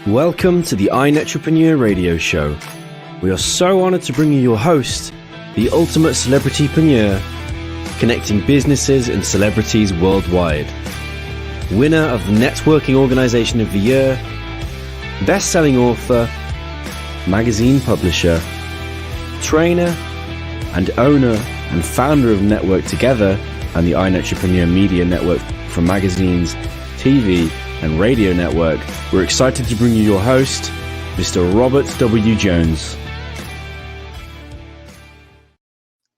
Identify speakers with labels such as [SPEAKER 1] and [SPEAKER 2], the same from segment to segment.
[SPEAKER 1] Welcome to the iNetrepreneur Radio Show. We are so honored to bring you your host, the ultimate celebritypreneur, connecting businesses and celebrities worldwide. Winner of the Networking Organization of the Year, best-selling author, magazine publisher, trainer, and owner and founder of Network Together and the iNetrepreneur Media Network from magazines, TV, and radio network. We're excited to bring you your host, Mr. Robert W. Jones.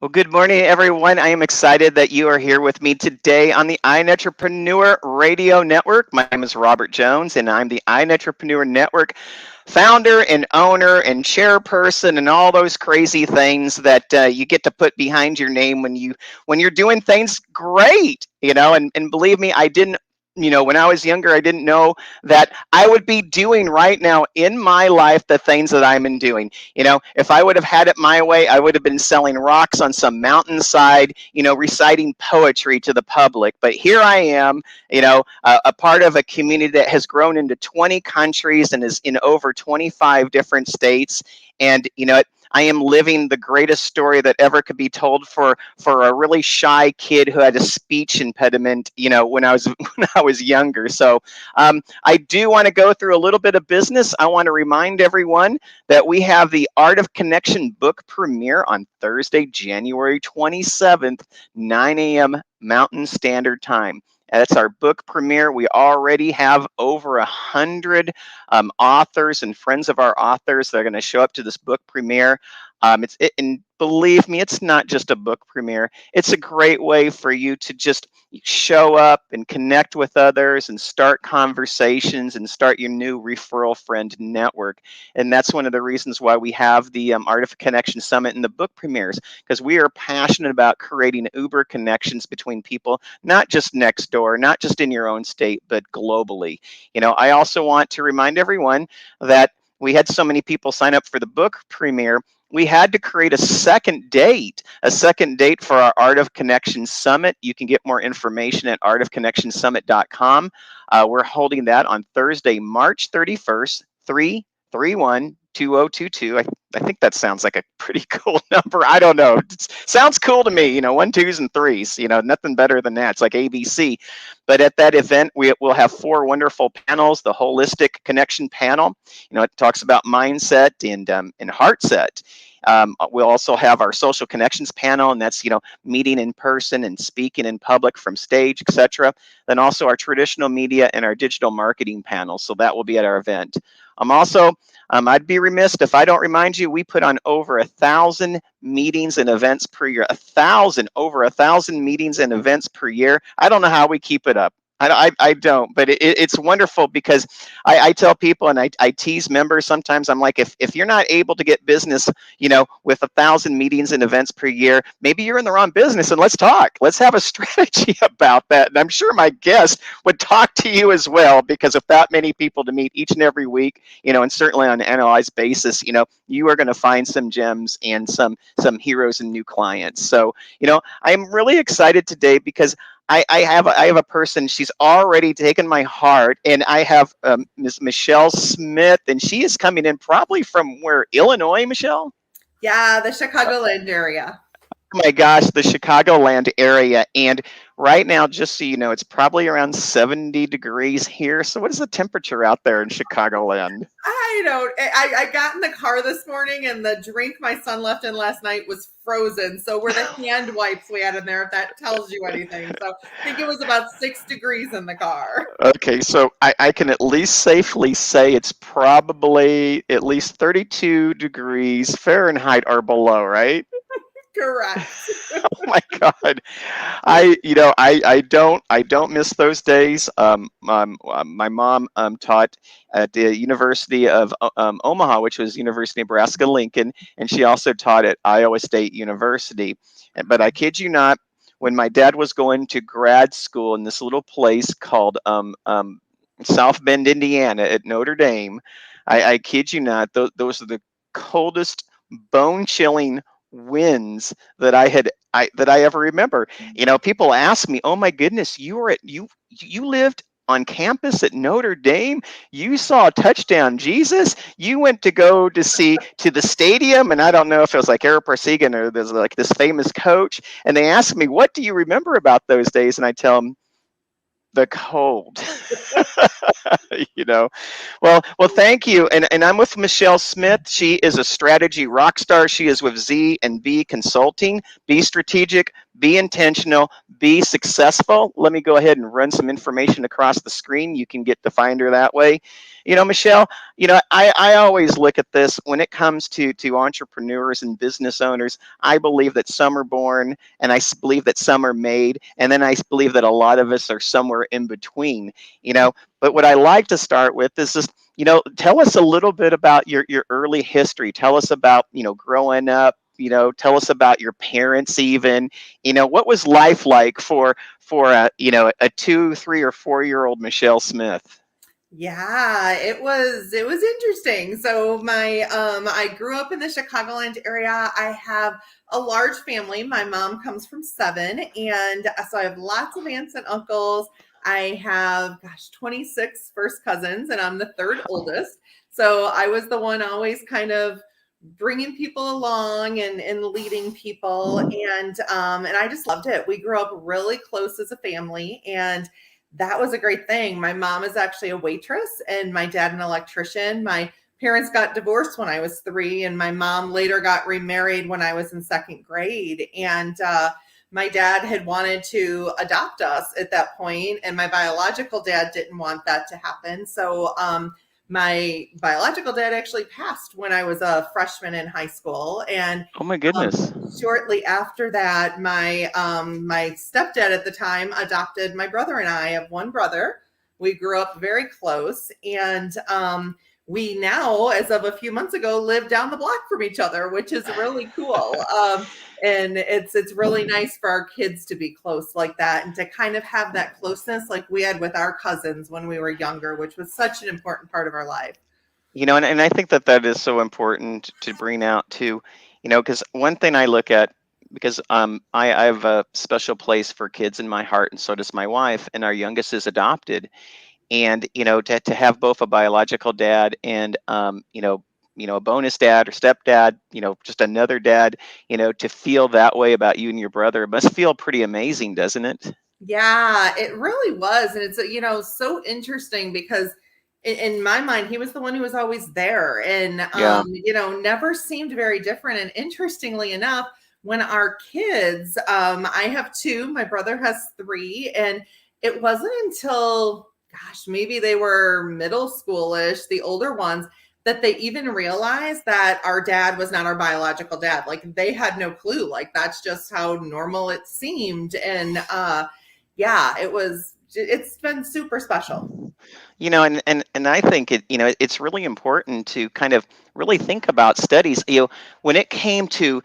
[SPEAKER 2] Well, good morning, everyone. I am excited that you are here with me today on the iNetrepreneur Radio Network. My name is Robert Jones, and I'm the iNetrepreneur Network founder and owner and chairperson and all those crazy things that you get to put behind your name when you're doing things great, and believe me, I didn't. When I was younger, I didn't know that I would be doing right now in my life the things that I'm doing. If I would have had it my way, I would have been selling rocks on some mountainside, reciting poetry to the public. But here I am, a part of a community that has grown into 20 countries and is in over 25 different states. And, I am living the greatest story that ever could be told for a really shy kid who had a speech impediment, when I was younger. So I do want to go through a little bit of business. I want to remind everyone that we have the Art of Connection book premiere on Thursday, January 27th, 9 a.m. Mountain Standard Time. That's our book premiere. We already have over 100 authors and friends of our authors that are going to show up to this book premiere. And believe me, it's not just a book premiere. It's a great way for you to just show up and connect with others and start conversations and start your new referral friend network. And that's one of the reasons why we have the Art of Connection Summit and the book premieres, because we are passionate about creating Uber connections between people, not just next door, not just in your own state, but globally. I also want to remind everyone that we had so many people sign up for the book premiere. We had to create a second date for our Art of Connection Summit. You can get more information at artofconnectionsummit.com. We're holding that on Thursday, March 31st, 331-2022. I think that sounds like a pretty cool number. I don't know. It sounds cool to me, 1, 2s, and 3s, nothing better than that. It's like ABC. But at that event, we'll have 4 wonderful panels. The Holistic Connection panel, it talks about mindset and heart set. We'll also have our Social Connections panel, and that's, meeting in person and speaking in public from stage, etc. Then also our traditional media and our digital marketing panel. So that will be at our event. I'd be remiss if I don't remind you, we put on over 1,000 meetings and events per year. Over 1,000 meetings and events per year. I don't know how we keep it up. I don't, but it's wonderful because I tell people, and I tease members sometimes. I'm like, if you're not able to get business, with 1,000 meetings and events per year, maybe you're in the wrong business, and let's talk. Let's have a strategy about that. And I'm sure my guest would talk to you as well, because if that many people to meet each and every week, and certainly on an annualized basis, you are going to find some gems and some heroes and new clients. So, I'm really excited today because I have a person. She's already taken my heart, and I have Miss Michelle Smith, and she is coming in probably from where, Illinois, Michelle?
[SPEAKER 3] Yeah, the Chicagoland area.
[SPEAKER 2] Oh my gosh, the Chicagoland area. And right now, just so you know, it's probably around 70 degrees here. So what is the temperature out there in Chicagoland?
[SPEAKER 3] I don't. I got in the car this morning, and the drink my son left in last night was frozen. So were the hand wipes we had in there, if that tells you anything. So I think it was about 6 degrees in the car.
[SPEAKER 2] Okay, so I can at least safely say it's probably at least 32 degrees Fahrenheit or below, right?
[SPEAKER 3] Correct.
[SPEAKER 2] Oh my God, I don't miss those days. My mom taught at the University of Omaha, which was University of Nebraska-Lincoln, and she also taught at Iowa State University. But I kid you not, when my dad was going to grad school in this little place called South Bend, Indiana, at Notre Dame, I kid you not, those are the coldest, bone-chilling wins that I ever remember. People ask me, "Oh my goodness, you lived on campus at Notre Dame. You saw touchdown Jesus. You went to go to see to the stadium, and I don't know if it was like Eric Parsegan or there's like this famous coach. And they asked me, what do you remember about those days? And I tell them, the cold. you know well, thank you. And I'm with Michelle Smith. She is a strategy rock star. She is with Z&B Consulting. Be strategic, be intentional, be successful. Let me go ahead and run some information across the screen. You can get to find her that way. Michelle, I always look at this when it comes to entrepreneurs and business owners. I believe that some are born, and I believe that some are made, and then I believe that a lot of us are somewhere in between. But what I like to start with is just, tell us a little bit about your early history. Tell us about, growing up. Tell us about your parents even. What was life like for a 2, 3, or 4-year-old Michelle Smith?
[SPEAKER 3] Yeah, it was interesting. So I grew up in the Chicagoland area. I have a large family. My mom comes from 7, and so I have lots of aunts and uncles. I have 26 first cousins, and I'm the third oldest. So I was the one always kind of bringing people along and leading people, and I just loved it. We grew up really close as a family, and that was a great thing. My mom is actually a waitress and my dad an electrician. My parents got divorced when I was 3, and my mom later got remarried when I was in 2nd grade. And my dad had wanted to adopt us at that point, and my biological dad didn't want that to happen. So my biological dad actually passed when I was a freshman in high school. And
[SPEAKER 2] Oh my goodness.
[SPEAKER 3] shortly after that, my stepdad at the time adopted my brother and I. Have one brother. We grew up very close, and we now, as of a few months ago, live down the block from each other, which is really cool. And it's really nice for our kids to be close like that, and to kind of have that closeness like we had with our cousins when we were younger, which was such an important part of our life.
[SPEAKER 2] And I think that is so important to bring out too, because one thing I look at, because I have a special place for kids in my heart, and so does my wife, and our youngest is adopted. And to have both a biological dad and a bonus dad or stepdad, just another dad, to feel that way about you and your brother, it must feel pretty amazing, doesn't it?
[SPEAKER 3] Yeah, it really was. And it's, so interesting because in my mind, he was the one who was always there, and,
[SPEAKER 2] Yeah.
[SPEAKER 3] never seemed very different. And interestingly enough, when our kids, I have 2, my brother has 3, and it wasn't until, maybe they were middle schoolish, the older ones, that they even realized that our dad was not our biological dad. Like, they had no clue. Like, that's just how normal it seemed. And, yeah, it's been super special.
[SPEAKER 2] And I think it's really important to kind of really think about studies, when it came to,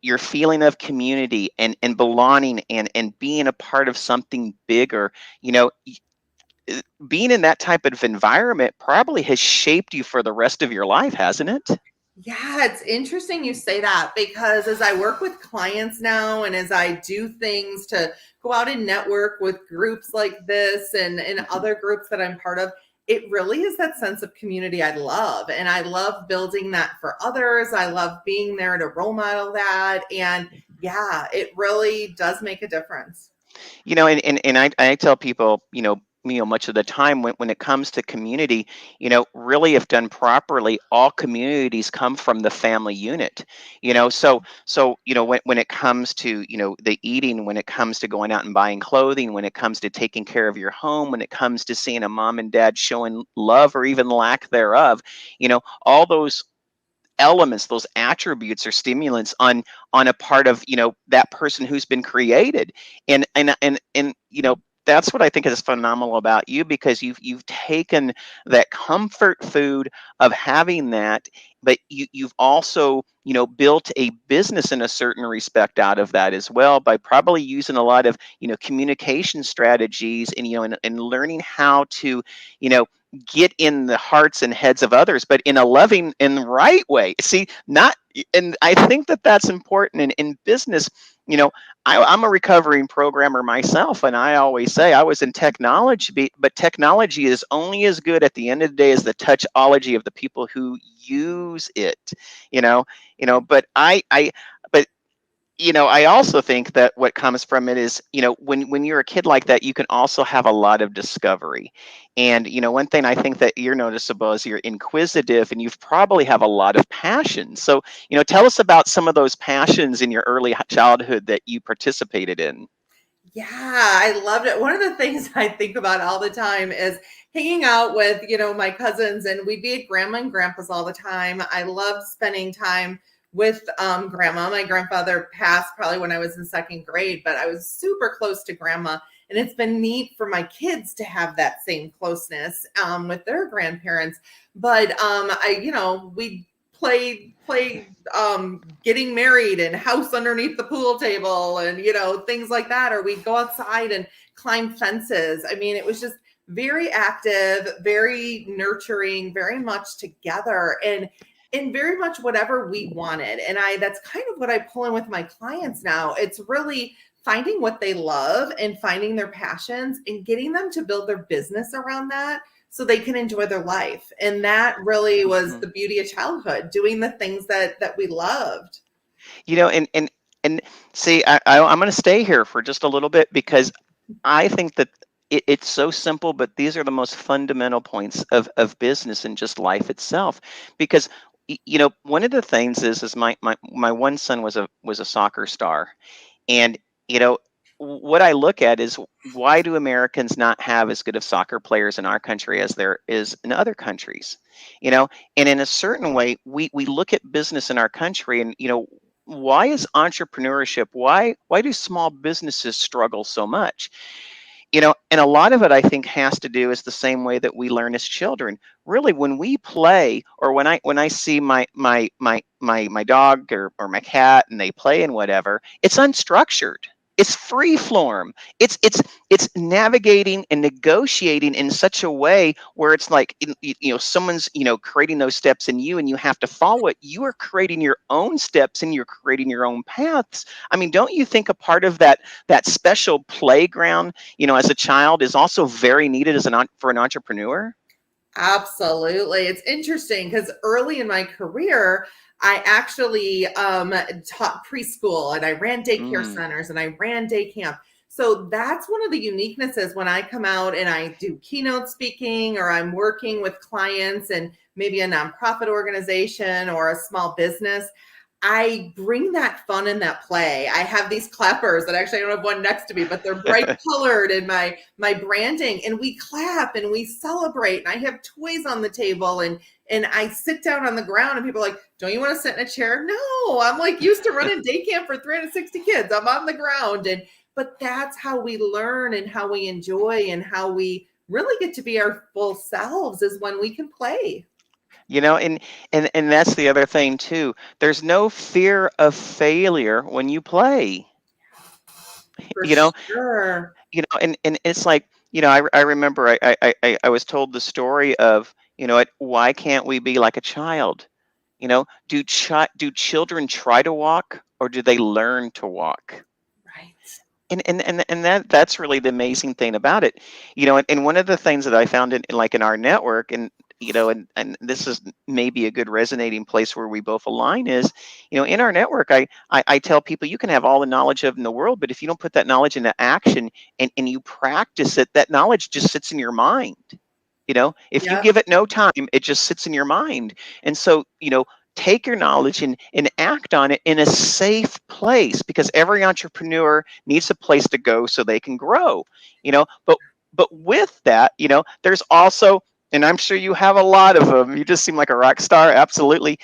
[SPEAKER 2] your feeling of community and belonging and being a part of something bigger. Being in that type of environment probably has shaped you for the rest of your life, hasn't it?
[SPEAKER 3] Yeah, it's interesting you say that, because as I work with clients now, and as I do things to go out and network with groups like this and other groups that I'm part of, it really is that sense of community I love. And I love building that for others. I love being there to role model that. And yeah, it really does make a difference.
[SPEAKER 2] And I tell people, much of the time when it comes to community, really if done properly, all communities come from the family unit. So when it comes to, the eating, when it comes to going out and buying clothing, when it comes to taking care of your home, when it comes to seeing a mom and dad showing love or even lack thereof, all those elements, those attributes or stimulants on a part of that person who's been created. And that's what I think is phenomenal about you, because you've taken that comfort food of having that, but you've also built a business in a certain respect out of that as well, by probably using a lot of communication strategies and learning how to get in the hearts and heads of others, but in a loving and right way. See, not And I think that that's important in business. You know, I'm a recovering programmer myself, and I always say I was in technology, but technology is only as good at the end of the day as the touchology of the people who use it. You know, but but I also think that what comes from it is, when you're a kid like that, you can also have a lot of discovery. And, one thing I think that you're noticeable is you're inquisitive and you probably have a lot of passion. So, tell us about some of those passions in your early childhood that you participated in.
[SPEAKER 3] Yeah, I loved it. One of the things I think about all the time is hanging out with, my cousins, and we'd be at grandma and grandpa's all the time. I loved spending time with grandma. My grandfather passed probably when I was in second grade, but I was super close to grandma. And it's been neat for my kids to have that same closeness with their grandparents. But we played getting married and house underneath the pool table and things like that, or we'd go outside and climb fences. I mean, it was just very active, very nurturing, very much together, and very much whatever we wanted. And that's kind of what I pull in with my clients now. It's really finding what they love and finding their passions and getting them to build their business around that so they can enjoy their life. And that really was the beauty of childhood, doing the things that we loved.
[SPEAKER 2] And see, I'm going to stay here for just a little bit because I think that it's so simple, but these are the most fundamental points of business and just life itself. Because one of the things is my one son was a soccer star, and what I look at is, why do Americans not have as good of soccer players in our country as there is in other countries? And in a certain way, we look at business in our country, and why is entrepreneurship, why do small businesses struggle so much? And a lot of it, I think, has to do is the same way that we learn as children. Really, when we play, or when I see my dog or my cat and they play and whatever, it's unstructured. It's free form. It's navigating and negotiating in such a way where it's like, someone's creating those steps in you, and you have to follow it. You are creating your own steps and you're creating your own paths. I mean, don't you think a part of that special playground, as a child, is also very needed for an entrepreneur?
[SPEAKER 3] Absolutely. It's interesting because early in my career, I actually taught preschool, and I ran daycare centers, and I ran day camp. So that's one of the uniquenesses when I come out and I do keynote speaking, or I'm working with clients and maybe a nonprofit organization or a small business. I bring that fun and that play. I have these clappers that actually, I don't have one next to me, but they're bright colored in my branding, and we clap and we celebrate. And I have toys on the table, and I sit down on the ground, and people are like, don't you want to sit in a chair? No, I'm like used to running day camp for 360 kids. I'm on the ground. But that's how we learn and how we enjoy and how we really get to be our full selves, is when we can play.
[SPEAKER 2] And that's the other thing too. There's no fear of failure when you play.
[SPEAKER 3] For
[SPEAKER 2] you know
[SPEAKER 3] sure.
[SPEAKER 2] and it's like, I remember I was told the story of, why can't we be like a child? Do children try to walk, or do they learn to walk?
[SPEAKER 3] Right.
[SPEAKER 2] And that's really the amazing thing about it. And one of the things that I found in our network, and and this is maybe a good resonating place where we both align, is, in our network, I tell people, you can have all the knowledge in the world, but if you don't put that knowledge into action, and you practice it, that knowledge just sits in your mind. If you
[SPEAKER 3] Yep.
[SPEAKER 2] give it no time, it just sits in your mind. And so, take your knowledge and act on it in a safe place, because every entrepreneur needs a place to go so they can grow. But with that, there's also, and I'm sure you have a lot of them, you just seem like a rock star, absolutely.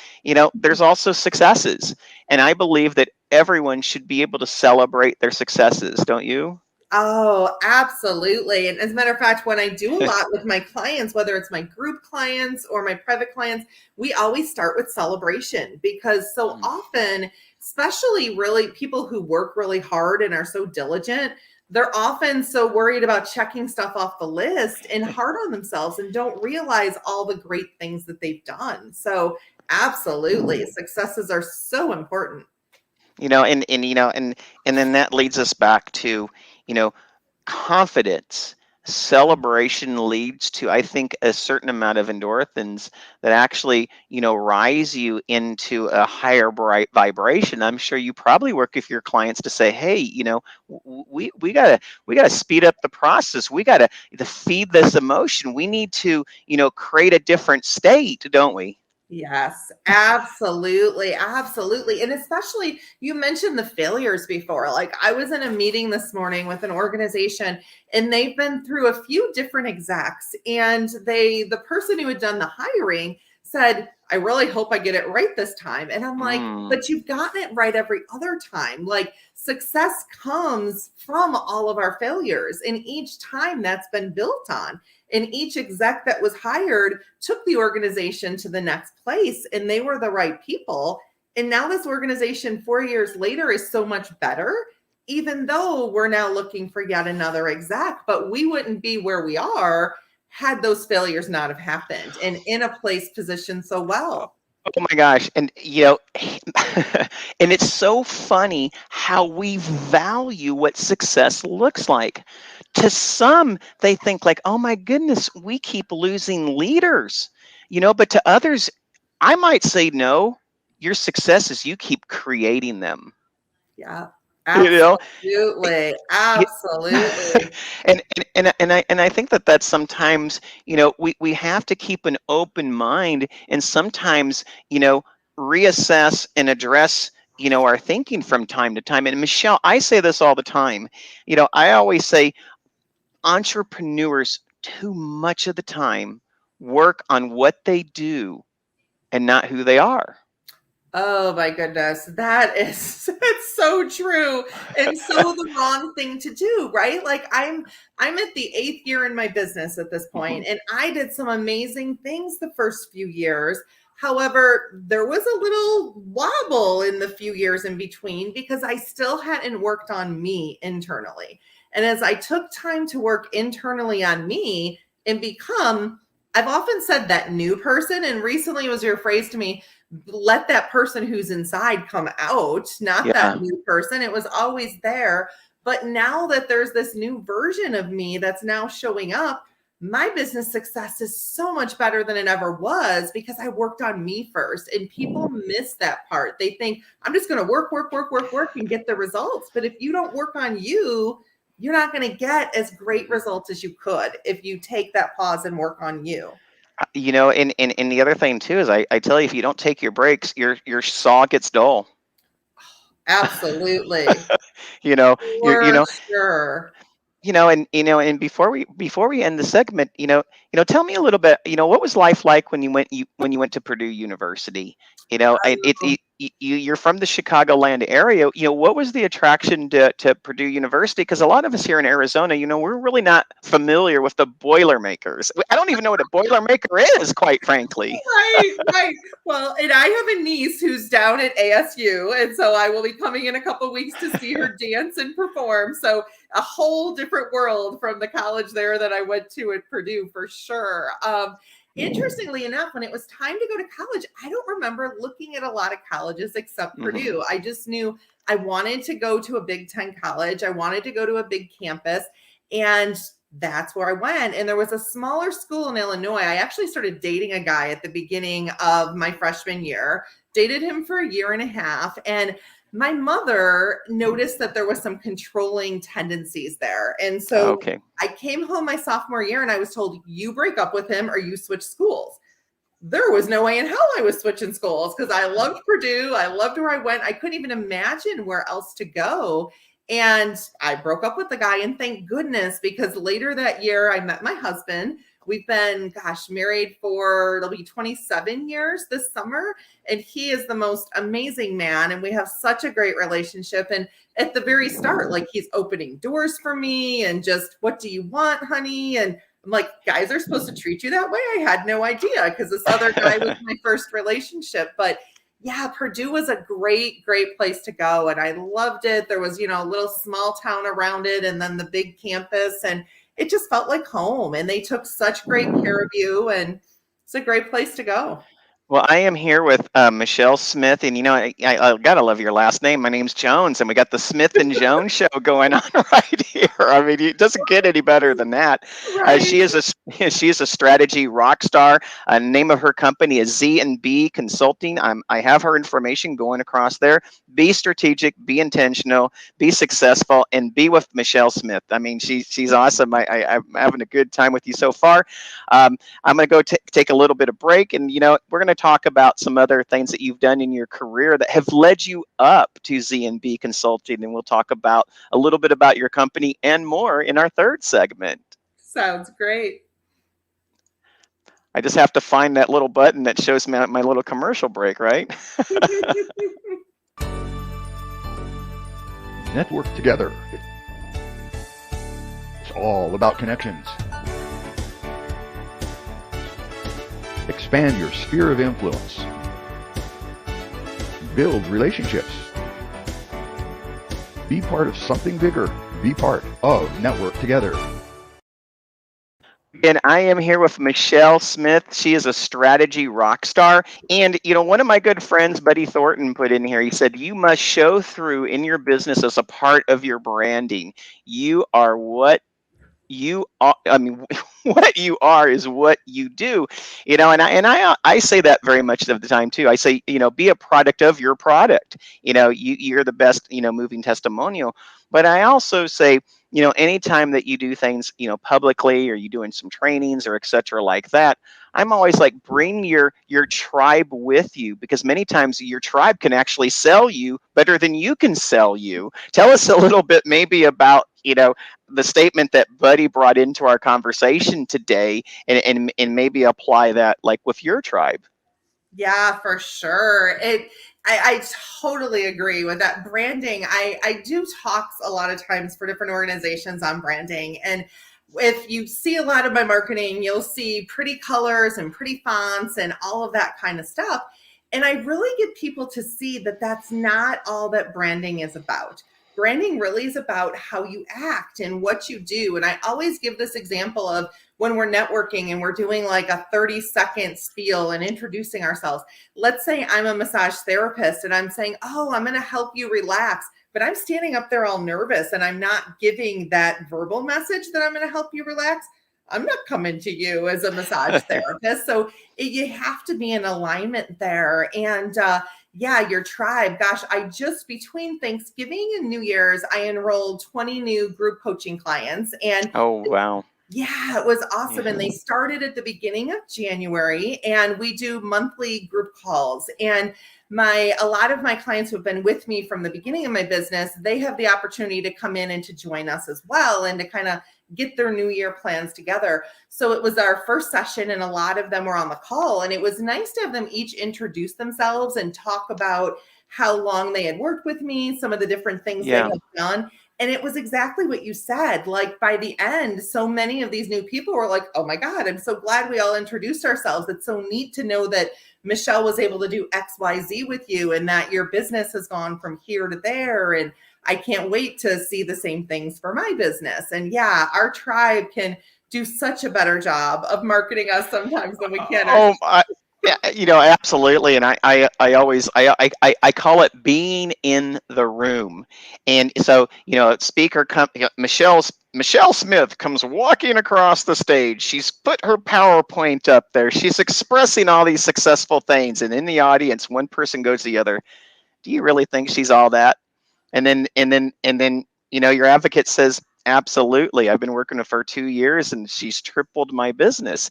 [SPEAKER 2] There's also successes, and I believe that everyone should be able to celebrate their successes, don't you?
[SPEAKER 3] Oh, absolutely. And as a matter of fact, when I do a lot with my clients, whether it's my group clients or my private clients, we always start with celebration, because so often, especially really people who work really hard and are so diligent, they're often so worried about checking stuff off the list and hard on themselves, and don't realize all the great things that they've done. So Absolutely. Successes are so important.
[SPEAKER 2] And then that leads us back to, you know, confidence. Celebration leads to, I think, a certain amount of endorphins that actually, rise you into a higher bright vibration. I'm sure you probably work with your clients to say, hey, we gotta speed up the process. We gotta to feed this emotion. We need to, create a different state, don't we?
[SPEAKER 3] Yes, absolutely. Absolutely. And especially you mentioned the failures before. Like I was in a meeting this morning with an organization and they've been through a few different execs and the person who had done the hiring said, I really hope I get it right this time. And I'm like, but you've gotten it right every other time. Like success comes from all of our failures and each time that's been built on. And each exec that was hired took the organization to the next place and they were the right people. And now this organization 4 years later is so much better, even though we're now looking for yet another exec, but we wouldn't be where we are had those failures not have happened and in a place positioned so well.
[SPEAKER 2] Oh my gosh. And and it's so funny how we value what success looks like. To some, they think like, oh my goodness, we keep losing leaders. But to others, I might say no, your success is you keep creating them.
[SPEAKER 3] Yeah.
[SPEAKER 2] You know?
[SPEAKER 3] Absolutely. Absolutely.
[SPEAKER 2] and I think that's sometimes, we have to keep an open mind and sometimes, reassess and address, our thinking from time to time. And Michelle, I say this all the time. I always say entrepreneurs too much of the time work on what they do and not who they are.
[SPEAKER 3] Oh my goodness. That's so true. And so the wrong thing to do, right? Like I'm at the 8th year in my business at this point, and I did some amazing things the first few years. However, there was a little wobble in the few years in between because I still hadn't worked on me internally. And as I took time to work internally on me and become, I've often said that new person, and recently it was your phrase to me, let that person who's inside come out, not that
[SPEAKER 2] Yeah.
[SPEAKER 3] new person. It was always there. But now that there's this new version of me that's now showing up, my business success is so much better than it ever was because I worked on me first. And people miss that part. They think I'm just going to work, work, work, work, work and get the results. But if you don't work on you, you're not going to get as great results as you could if you take that pause and work on you.
[SPEAKER 2] And the other thing too is I tell you, if you don't take your breaks, your saw gets dull.
[SPEAKER 3] Absolutely.
[SPEAKER 2] you know, you're,
[SPEAKER 3] For sure.
[SPEAKER 2] and before we end the segment, tell me a little bit, what was life like when you went to Purdue University? You're from the Chicagoland area. What was the attraction to Purdue University? Because a lot of us here in Arizona, we're really not familiar with the Boilermakers. I don't even know what a Boilermaker is, quite frankly.
[SPEAKER 3] Right, right. Well, and I have a niece who's down at ASU, and so I will be coming in a couple weeks to see her dance and perform. So a whole different world from the college there that I went to at Purdue for sure. Interestingly enough, when it was time to go to college, I don't remember looking at a lot of colleges except Purdue. I just knew I wanted to go to a Big Ten college. I wanted to go to a big campus. And that's where I went. And there was a smaller school in Illinois. I actually started dating a guy at the beginning of my freshman year, dated him for a year and a half. And my mother noticed that there was some controlling tendencies there. And so
[SPEAKER 2] Okay.
[SPEAKER 3] I came home my sophomore year and I was told, you break up with him or you switch schools. There was no way in hell I was switching schools because I loved Purdue. I loved where I went. I couldn't even imagine where else to go. And I broke up with the guy, and thank goodness, because later that year I met my husband. We've been, married for, it'll be 27 years this summer. And he is the most amazing man. And we have such a great relationship. And at the very start, like he's opening doors for me and just, what do you want, honey? And I'm like, guys are supposed to treat you that way. I had no idea because this other guy was my first relationship. But yeah, Purdue was a great, great place to go. And I loved it. There was, a little small town around it and then the big campus. And it just felt like home. And they took such great care of you. And it's a great place to go.
[SPEAKER 2] Well, I am here with Michelle Smith, and I gotta love your last name. My name's Jones, and we got the Smith and Jones show going on right here. I mean, it doesn't get any better than that.
[SPEAKER 3] Right.
[SPEAKER 2] She is a she is a strategy rock star. Name of her company is Z&B Consulting. I have her information going across there. Be strategic, be intentional, be successful, and be with Michelle Smith. I mean, she's awesome. I'm having a good time with you so far. I'm going to go take a little bit of break, and we're going to talk about some other things that you've done in your career that have led you up to Z&B Consulting, and we'll talk about a little bit about your company and more in our third segment.
[SPEAKER 3] Sounds great.
[SPEAKER 2] I just have to find that little button that shows me my little commercial break, right?
[SPEAKER 4] Network together. It's all about connections. Expand your sphere of influence. Build relationships. Be part of something bigger. Be part of Network Together.
[SPEAKER 2] And I am here with Michelle Smith. She is a strategy rock star. And, one of my good friends, Buddy Thornton, put in here, he said, you must show through in your business as a part of your branding. You are what you are. I mean, what you are is what you do, and I say that very much of the time too. I say, be a product of your product. You're the best, moving testimonial. But I also say, anytime that you do things, publicly, or you doing some trainings or etc. like that, I'm always like, bring your tribe with you, because many times your tribe can actually sell you better than you can sell you. Tell us a little bit maybe about, the statement that Buddy brought into our conversation today, and maybe apply that like with your tribe.
[SPEAKER 3] Yeah, for sure. I totally agree with that branding. I do talks a lot of times for different organizations on branding. And if you see a lot of my marketing, you'll see pretty colors and pretty fonts and all of that kind of stuff. And I really get people to see that that's not all that branding is about. Branding really is about how you act and what you do. And I always give this example of when we're networking and we're doing like a 30-second spiel and introducing ourselves. Let's say I'm a massage therapist and I'm saying, oh, I'm going to help you relax. But I'm standing up there all nervous and I'm not giving that verbal message that I'm going to help you relax. I'm not coming to you as a massage therapist. So you have to be in alignment there. And yeah, your tribe. Gosh, I just between Thanksgiving and New Year's, I enrolled 20 new group coaching clients. And
[SPEAKER 2] Oh, wow.
[SPEAKER 3] yeah, it was awesome.
[SPEAKER 2] Yeah.
[SPEAKER 3] And they started at the beginning of January, and we do monthly group calls. And a lot of my clients who have been with me from the beginning of my business, they have the opportunity to come in and to join us as well, and to kind of get their new year plans together. So it was our first session, and a lot of them were on the call, and it was nice to have them each introduce themselves and talk about how long they had worked with me, some of the different things they have done. And it was exactly what you said. Like by the end, so many of these new people were like, oh my God, I'm so glad we all introduced ourselves. It's so neat to know that Michelle was able to do XYZ with you, and that your business has gone from here to there. And I can't wait to see the same things for my business. And yeah, our tribe can do such a better job of marketing us sometimes than we can.
[SPEAKER 2] Absolutely. And I always I call it being in the room. And so, Michelle Smith comes walking across the stage. She's put her PowerPoint up there. She's expressing all these successful things. And in the audience, one person goes to the other, do you really think she's all that? And then, your advocate says, absolutely. I've been working with her for 2 years and she's tripled my business.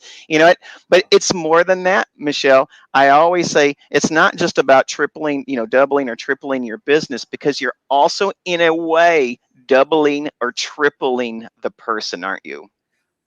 [SPEAKER 2] But it's more than that, Michelle. I always say it's not just about tripling, doubling or tripling your business, because you're also in a way doubling or tripling the person, aren't you?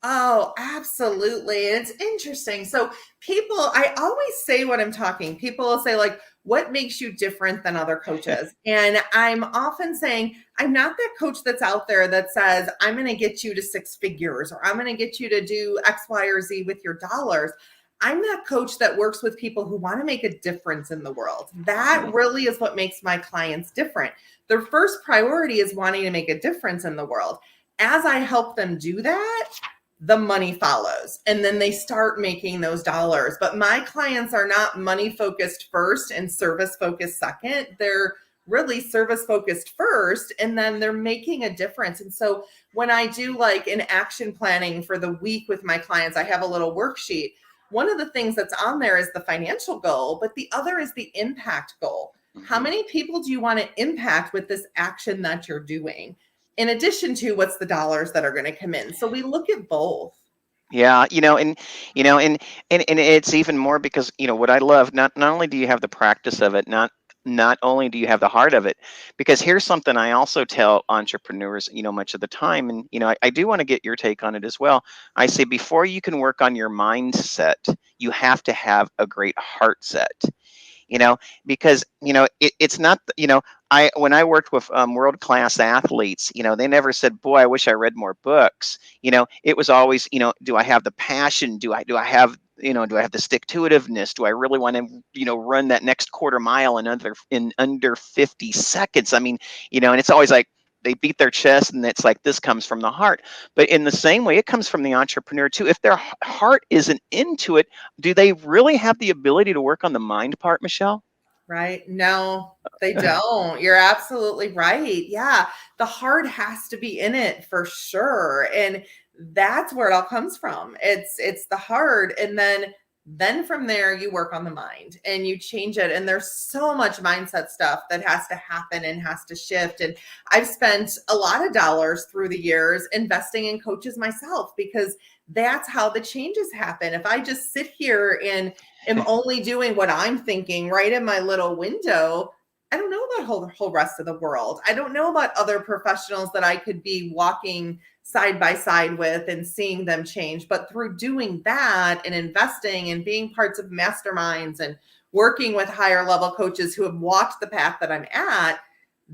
[SPEAKER 3] Oh, absolutely. And it's interesting. So I always say when I'm talking, people will say like, what makes you different than other coaches? And I'm often saying, I'm not that coach that's out there that says, I'm going to get you to 6 figures, or I'm going to get you to do X, Y, or Z with your dollars. I'm that coach that works with people who want to make a difference in the world. That really is what makes my clients different. Their first priority is wanting to make a difference in the world. As I help them do that, the money follows, and then they start making those dollars. But my clients are not money focused first and service focused second. They're really service focused first, and then they're making a difference. And so when I do like an action planning for the week with my clients, I have a little worksheet. One of the things that's on there is the financial goal, but the other is the impact goal. How many people do you want to impact with this action that you're doing? In addition to what's the dollars that are going to come in. So we look at both.
[SPEAKER 2] Yeah, and it's even more because what I love, not only do you have the practice of it, not only do you have the heart of it, because here's something I also tell entrepreneurs, much of the time, and I do want to get your take on it as well. I say before you can work on your mindset, you have to have a great heart set. Because it's not, I when I worked with world class athletes, they never said, boy, I wish I read more books. It was always, do I have the passion? Do I have the stick to itiveness? Do I really want to run that next quarter mile in under 50 seconds? I mean, and it's always like they beat their chest, and it's like, this comes from the heart. But in the same way, it comes from the entrepreneur too. If their heart isn't into it, do they really have the ability to work on the mind part, Michelle?
[SPEAKER 3] Right? No, they don't. You're absolutely right. Yeah. The heart has to be in it for sure. And that's where it all comes from. It's the heart. And then from there you work on the mind and you change it. And there's so much mindset stuff that has to happen and has to shift. And I've spent a lot of dollars through the years investing in coaches myself, because that's how the changes happen. If I just sit here and am only doing what I'm thinking right in my little window, I don't know about whole rest of the world. I don't know about other professionals that I could be walking side by side with and seeing them change. But through doing that and investing and being parts of masterminds and working with higher level coaches who have walked the path that I'm at,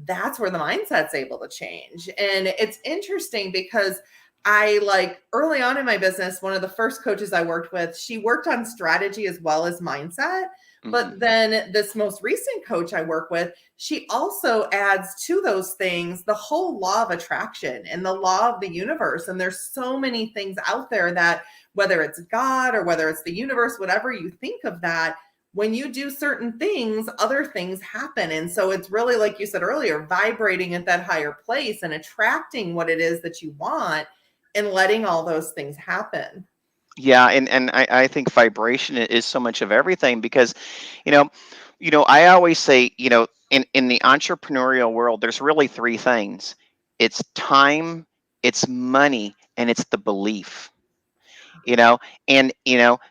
[SPEAKER 3] that's where the mindset's able to change. And it's interesting because early on in my business, one of the first coaches I worked with, she worked on strategy as well as mindset. But then this most recent coach I work with, she also adds to those things the whole law of attraction and the law of the universe. And there's so many things out there that, whether it's God or whether it's the universe, whatever you think of that, when you do certain things, other things happen. And so it's really, like you said earlier, vibrating at that higher place and attracting what it is that you want and letting all those things happen.
[SPEAKER 2] Yeah, and I think vibration is so much of everything, because, I always say, in the entrepreneurial world, there's really three things. It's time, it's money, and it's the belief. And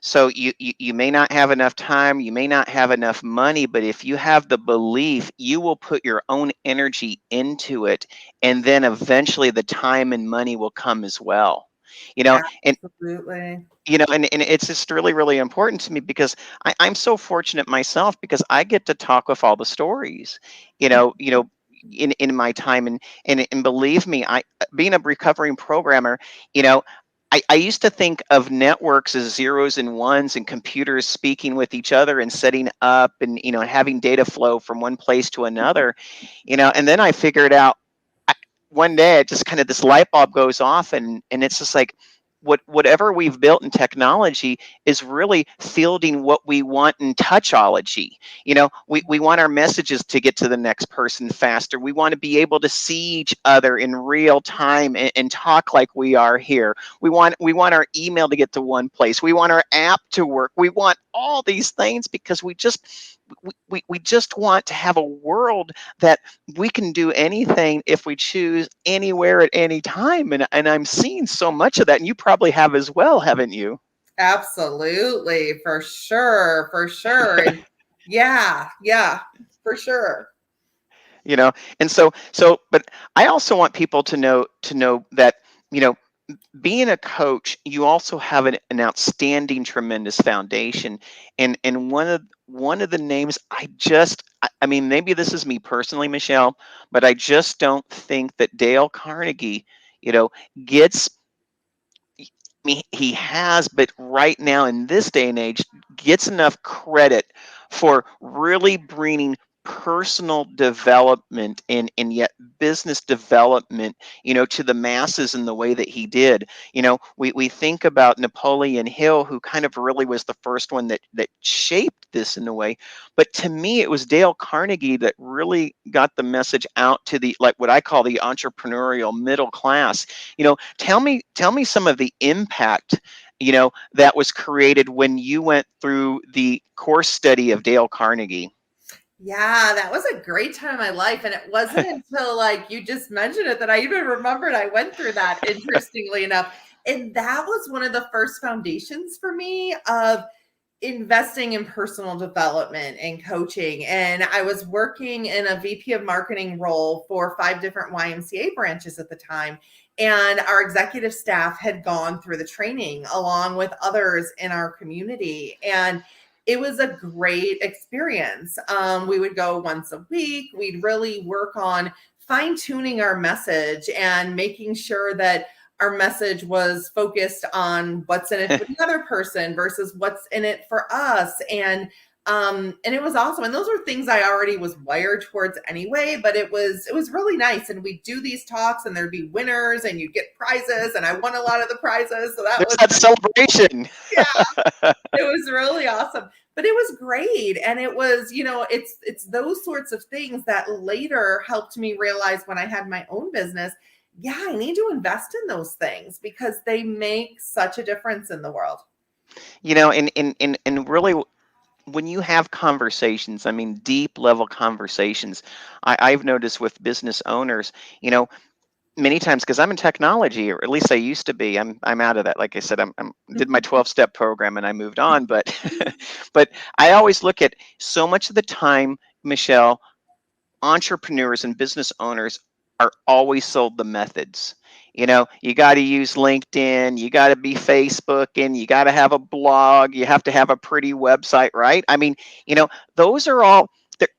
[SPEAKER 2] so you may not have enough time, you may not have enough money, but if you have the belief, you will put your own energy into it, and then eventually the time and money will come as well. And
[SPEAKER 3] Absolutely.
[SPEAKER 2] and it's just really, really important to me, because I'm so fortunate myself, because I get to talk with all the stories, in my time, and believe me, being a recovering programmer, I used to think of networks as zeros and ones and computers speaking with each other and setting up and having data flow from one place to another, and then I figured out, one day it just kind of, this light bulb goes off, and it's just like, whatever we've built in technology is really fielding what we want in touchology. We want our messages to get to the next person faster. We want to be able to see each other in real time and talk like we are here. We want our email to get to one place. We want our app to work. We want all these things, because we just want to have a world that we can do anything if we choose, anywhere at any time. And I'm seeing so much of that, and you probably have as well, haven't you?
[SPEAKER 3] Absolutely. For sure. For sure. And yeah, for sure.
[SPEAKER 2] And but I also want people to know that, being a coach, you also have an outstanding, tremendous foundation. And one of the names, I mean, maybe this is me personally, Michelle, but I just don't think that Dale Carnegie, gets, I mean, he has, but right now in this day and age, gets enough credit for really bringing personal development and yet business development, to the masses in the way that he did. We think about Napoleon Hill, who kind of really was the first one that shaped this in a way. But to me, it was Dale Carnegie that really got the message out to the, like, what I call the entrepreneurial middle class. Tell me some of the impact that was created when you went through the course study of Dale Carnegie.
[SPEAKER 3] Yeah, that was a great time in my life. And it wasn't until like you just mentioned it that I even remembered I went through that, interestingly enough. And that was one of the first foundations for me of investing in personal development and coaching. And I was working in a VP of marketing role for 5 different YMCA branches at the time. And our executive staff had gone through the training along with others in our community. And it was a great experience. We would go once a week. We'd really work on fine tuning our message and making sure that our message was focused on what's in it for the other person versus what's in it for us. And it was awesome. And those were things I already was wired towards anyway, but it was really nice. And we do these talks and there'd be winners and you get prizes. And I won a lot of the prizes. So
[SPEAKER 2] There's that celebration.
[SPEAKER 3] Yeah, it was really awesome. But it was great. And it was, it's those sorts of things that later helped me realize when I had my own business, yeah, I need to invest in those things because they make such a difference in the world.
[SPEAKER 2] And really, when you have conversations, I mean, deep level conversations, I've noticed with business owners, many times, because I'm in technology, or at least I used to be. I'm out of that. Like I said, I'm did my 12-step program and I moved on. But but I always look at so much of the time, Michelle, entrepreneurs and business owners are always sold the methods. You got to use LinkedIn, you got to be Facebook, and you got to have a blog, you have to have a pretty website, right? I mean, those are all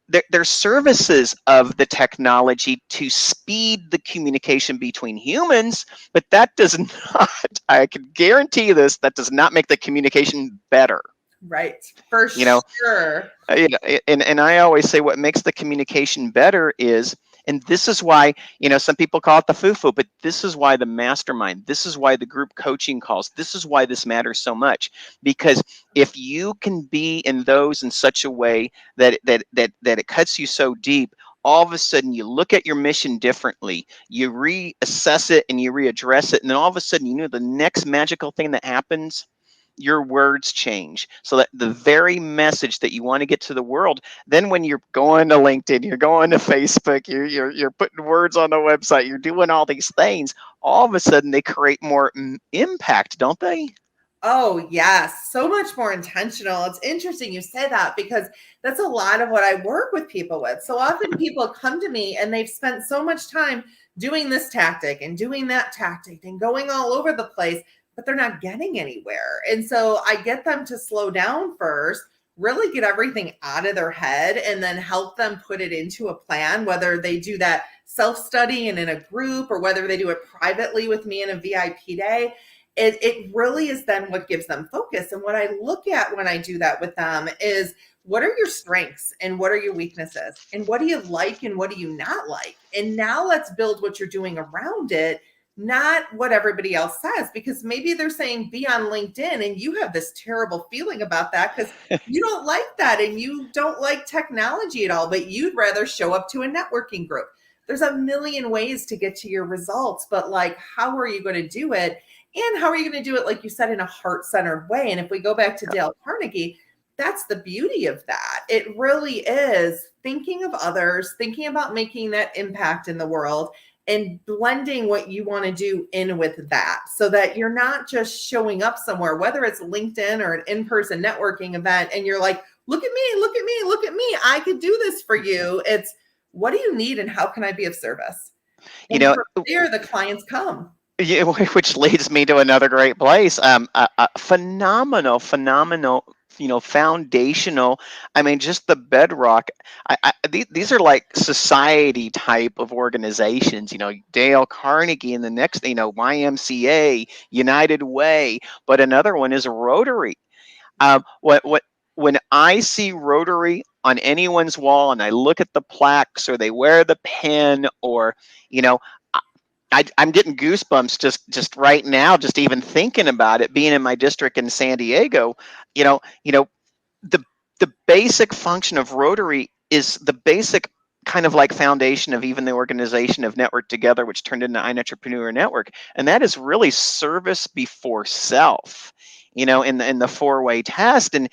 [SPEAKER 2] they're services of the technology to speed the communication between humans, but that does not, I can guarantee you this, that does not make the communication better.
[SPEAKER 3] Right. For sure.
[SPEAKER 2] And I always say what makes the communication better is, and this is why, some people call it the foo-foo, but this is why the mastermind, this is why the group coaching calls, this is why this matters so much. Because if you can be in those in such a way that it cuts you so deep, all of a sudden you look at your mission differently, you reassess it and you readdress it, and then all of a sudden, the next magical thing that happens, your words change, so that the very message that you want to get to the world, then when you're going to LinkedIn, you're going to Facebook, you're putting words on the website, you're doing all these things, all of a sudden they create more impact, don't they?
[SPEAKER 3] Oh, yes. So much more intentional. It's interesting you say that because that's a lot of what I work with people with. So often people come to me and they've spent so much time doing this tactic and doing that tactic and going all over the place, but they're not getting anywhere. And so I get them to slow down first, really get everything out of their head, and then help them put it into a plan, whether they do that self-study and in a group or whether they do it privately with me in a VIP day. It really is then what gives them focus. And what I look at when I do that with them is, what are your strengths and what are your weaknesses? And what do you like and what do you not like? And now let's build what you're doing around it, not what everybody else says, because maybe they're saying be on LinkedIn and you have this terrible feeling about that because you don't like that and you don't like technology at all, but you'd rather show up to a networking group. There's a million ways to get to your results, but like, how are you going to do it? And how are you going to do it, like you said, in a heart-centered way? And if we go back to Dale Carnegie, that's the beauty of that. It really is thinking of others, thinking about making that impact in the world, and blending what you want to do in with that so that you're not just showing up somewhere, whether it's LinkedIn or an in-person networking event, and you're like, look at me, look at me, look at me. I could do this for you. It's, what do you need and how can I be of service? And from there, the clients come.
[SPEAKER 2] Yeah, which leads me to another great place. Phenomenal, foundational. I mean, just the bedrock. These are like society type of organizations. Dale Carnegie, and the next, YMCA, United Way, but another one is Rotary. When I see Rotary, on anyone's wall and I look at the plaques or they wear the pin, or, you know, I'm getting goosebumps just right now, just even thinking about it, being in my district in San Diego. The the basic function of Rotary is the basic kind of like foundation of even the organization of Network Together, which turned into iNetrepreneur Network, and that is really service before self. In the four-way test, and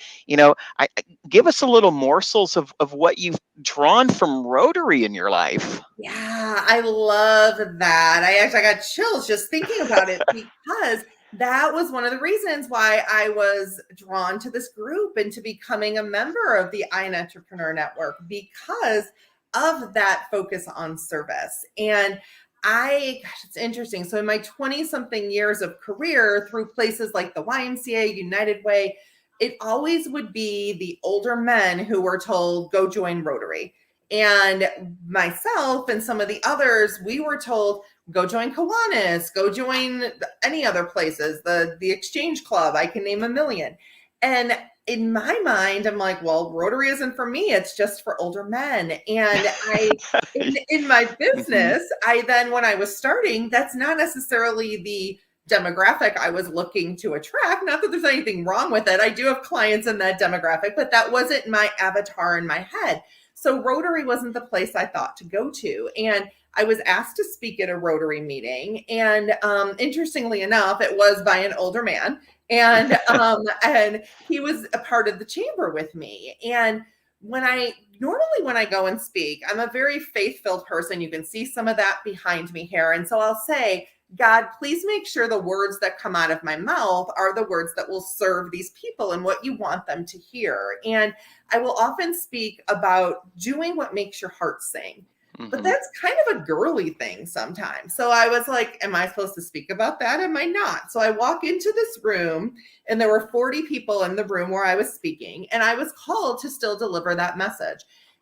[SPEAKER 2] give us a little morsels of what you've drawn from Rotary in your life.
[SPEAKER 3] Yeah, I love that. I got chills just thinking about it because that was one of the reasons why I was drawn to this group and to becoming a member of the iNetrepreneur Network, because of that focus on service. And it's interesting. So in my 20-something years of career through places like the YMCA, United Way, it always would be the older men who were told, go join Rotary. And myself and some of the others, we were told, go join Kiwanis, go join any other places, the Exchange Club, I can name a million. And in my mind, I'm like, well, Rotary isn't for me. It's just for older men. And in my business, I then, when I was starting, that's not necessarily the demographic I was looking to attract. Not that there's anything wrong with it. I do have clients in that demographic, but that wasn't my avatar in my head. So Rotary wasn't the place I thought to go to. And I was asked to speak at a Rotary meeting. And interestingly enough, it was by an older man. And he was a part of the chamber with me. And when I go and speak, I'm a very faith-filled person. You can see some of that behind me here. And so I'll say, God, please make sure the words that come out of my mouth are the words that will serve these people and what you want them to hear. And I will often speak about doing what makes your heart sing. But that's kind of a girly thing sometimes. So I was like, am I supposed to speak about that? Am I not? So I walk into this room and there were 40 people in the room where I was speaking, and I was called to still deliver that message.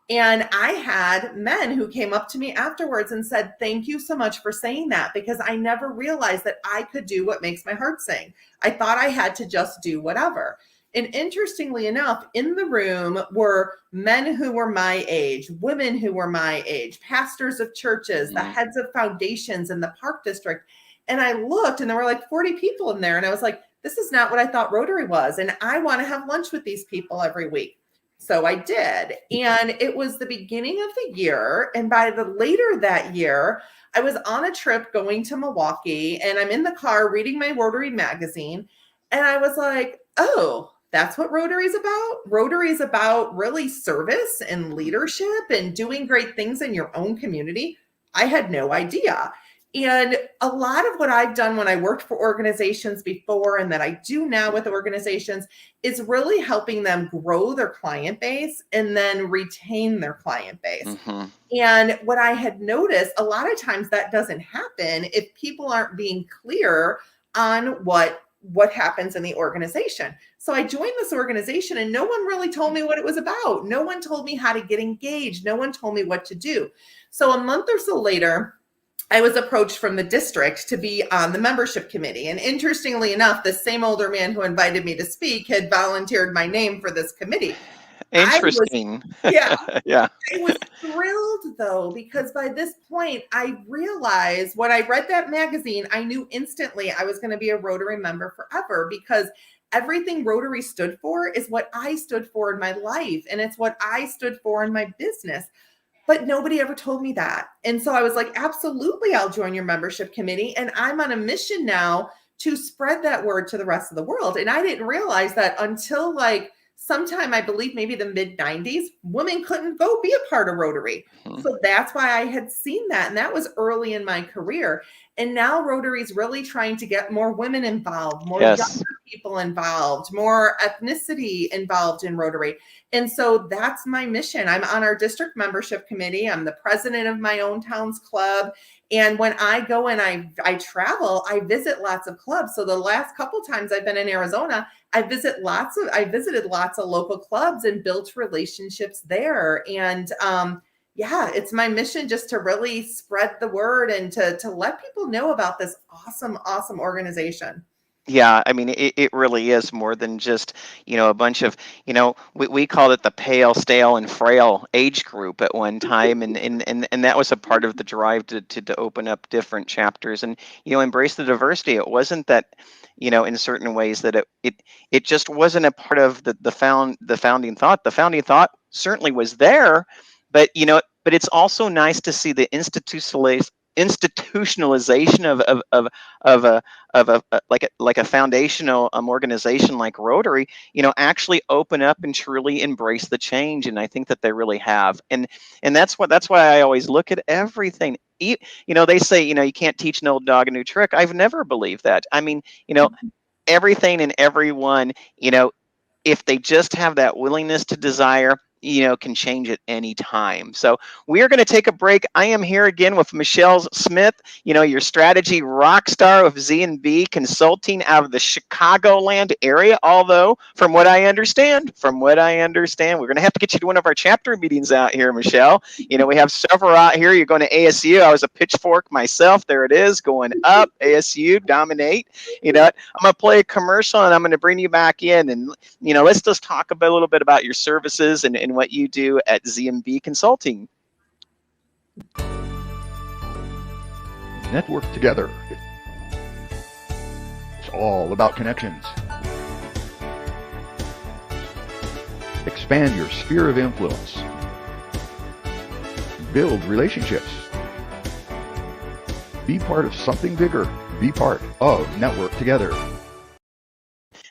[SPEAKER 3] And I had men who came up to me afterwards and said, thank you so much for saying that, because I never realized that I could do what makes my heart sing. I thought I had to just do whatever. And interestingly enough, in the room were men who were my age, women who were my age, pastors of churches, the heads of foundations in the Park District. And I looked and there were like 40 people in there. And I was like, this is not what I thought Rotary was. And I want to have lunch with these people every week. So I did. And it was the beginning of the year. And by the later that year, I was on a trip going to Milwaukee, and I'm in the car reading my Rotary magazine. And I was like, oh, that's what Rotary is about. Rotary is about really service and leadership and doing great things in your own community. I had no idea. And a lot of what I've done when I worked for organizations before and that I do now with organizations is really helping them grow their client base and then retain their client base. And what I had noticed, a lot of times that doesn't happen if people aren't being clear on what happens in the organization. So I joined this organization and no one really told me what it was about. No one told me how to get engaged. No one told me what to do. So a month or so later, I was approached from the district to be on the membership committee. And interestingly enough, the same older man who invited me to speak had volunteered my name for this committee.
[SPEAKER 2] Interesting.
[SPEAKER 3] Yeah.
[SPEAKER 2] Yeah.
[SPEAKER 3] I was thrilled though, because by this point, I realized when I read that magazine, I knew instantly I was going to be a Rotary member forever, because everything Rotary stood for is what I stood for in my life. And it's what I stood for in my business. But nobody ever told me that. And so I was like, absolutely, I'll join your membership committee. And I'm on a mission now to spread that word to the rest of the world. And I didn't realize that until like sometime, I believe maybe the mid 90s, women couldn't go be a part of Rotary. So that's why I had seen that. And that was early in my career. And now Rotary is really trying to get more women involved, more younger people involved, more ethnicity involved in Rotary. And so that's my mission. I'm on our district membership committee. I'm the president of my own town's club. And when I go and I travel, I visit lots of clubs. So the last couple times I've been in Arizona, I visited lots of local clubs and built relationships there. And yeah, it's my mission just to really spread the word and to let people know about this awesome, awesome organization.
[SPEAKER 2] Yeah, I mean, it really is more than just, a bunch of, we called it the pale, stale, and frail age group at one time. And that was a part of the drive to open up different chapters and, embrace the diversity. It wasn't that, in certain ways that it just wasn't a part of the founding thought. The founding thought certainly was there, but, but it's also nice to see the institutionalization of a foundational organization like Rotary, actually open up and truly embrace the change. And I think that they really have. And that's why I always look at everything. They say, you can't teach an old dog a new trick. I've never believed that. I mean, everything and everyone, if they just have that willingness to desire, can change at any time. So we are going to take a break. I am here again with Michelle Smith, your strategy rock star of Z&B Consulting out of the Chicagoland area. Although, from what I understand, we're going to have to get you to one of our chapter meetings out here, Michelle. We have several out here. You're going to ASU. I was a pitchfork myself. There it is, going up. ASU, dominate. I'm going to play a commercial and I'm going to bring you back in and let's just talk a little bit about your services and what you do at Z&B Consulting.
[SPEAKER 4] Network together. It's all about connections. Expand your sphere of influence. Build relationships. Be part of something bigger. Be part of Network Together.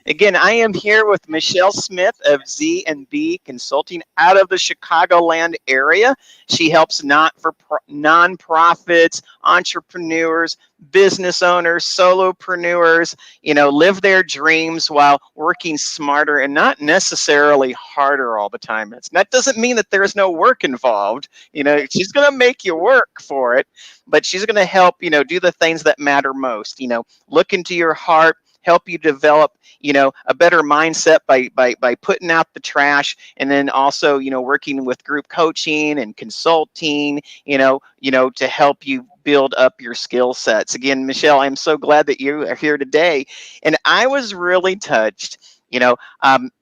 [SPEAKER 2] Again, I am here with Michelle Smith of Z&B Consulting out of the Chicagoland area. She helps nonprofits, entrepreneurs, business owners, solopreneurs, live their dreams while working smarter and not necessarily harder all the time. That doesn't mean that there's no work involved. She's going to make you work for it, but she's going to help, do the things that matter most. Look into your heart, help you develop, a better mindset by putting out the trash, and then also, working with group coaching and consulting, to help you build up your skill sets. Again, Michelle, I'm so glad that you are here today, and I was really touched. So I'm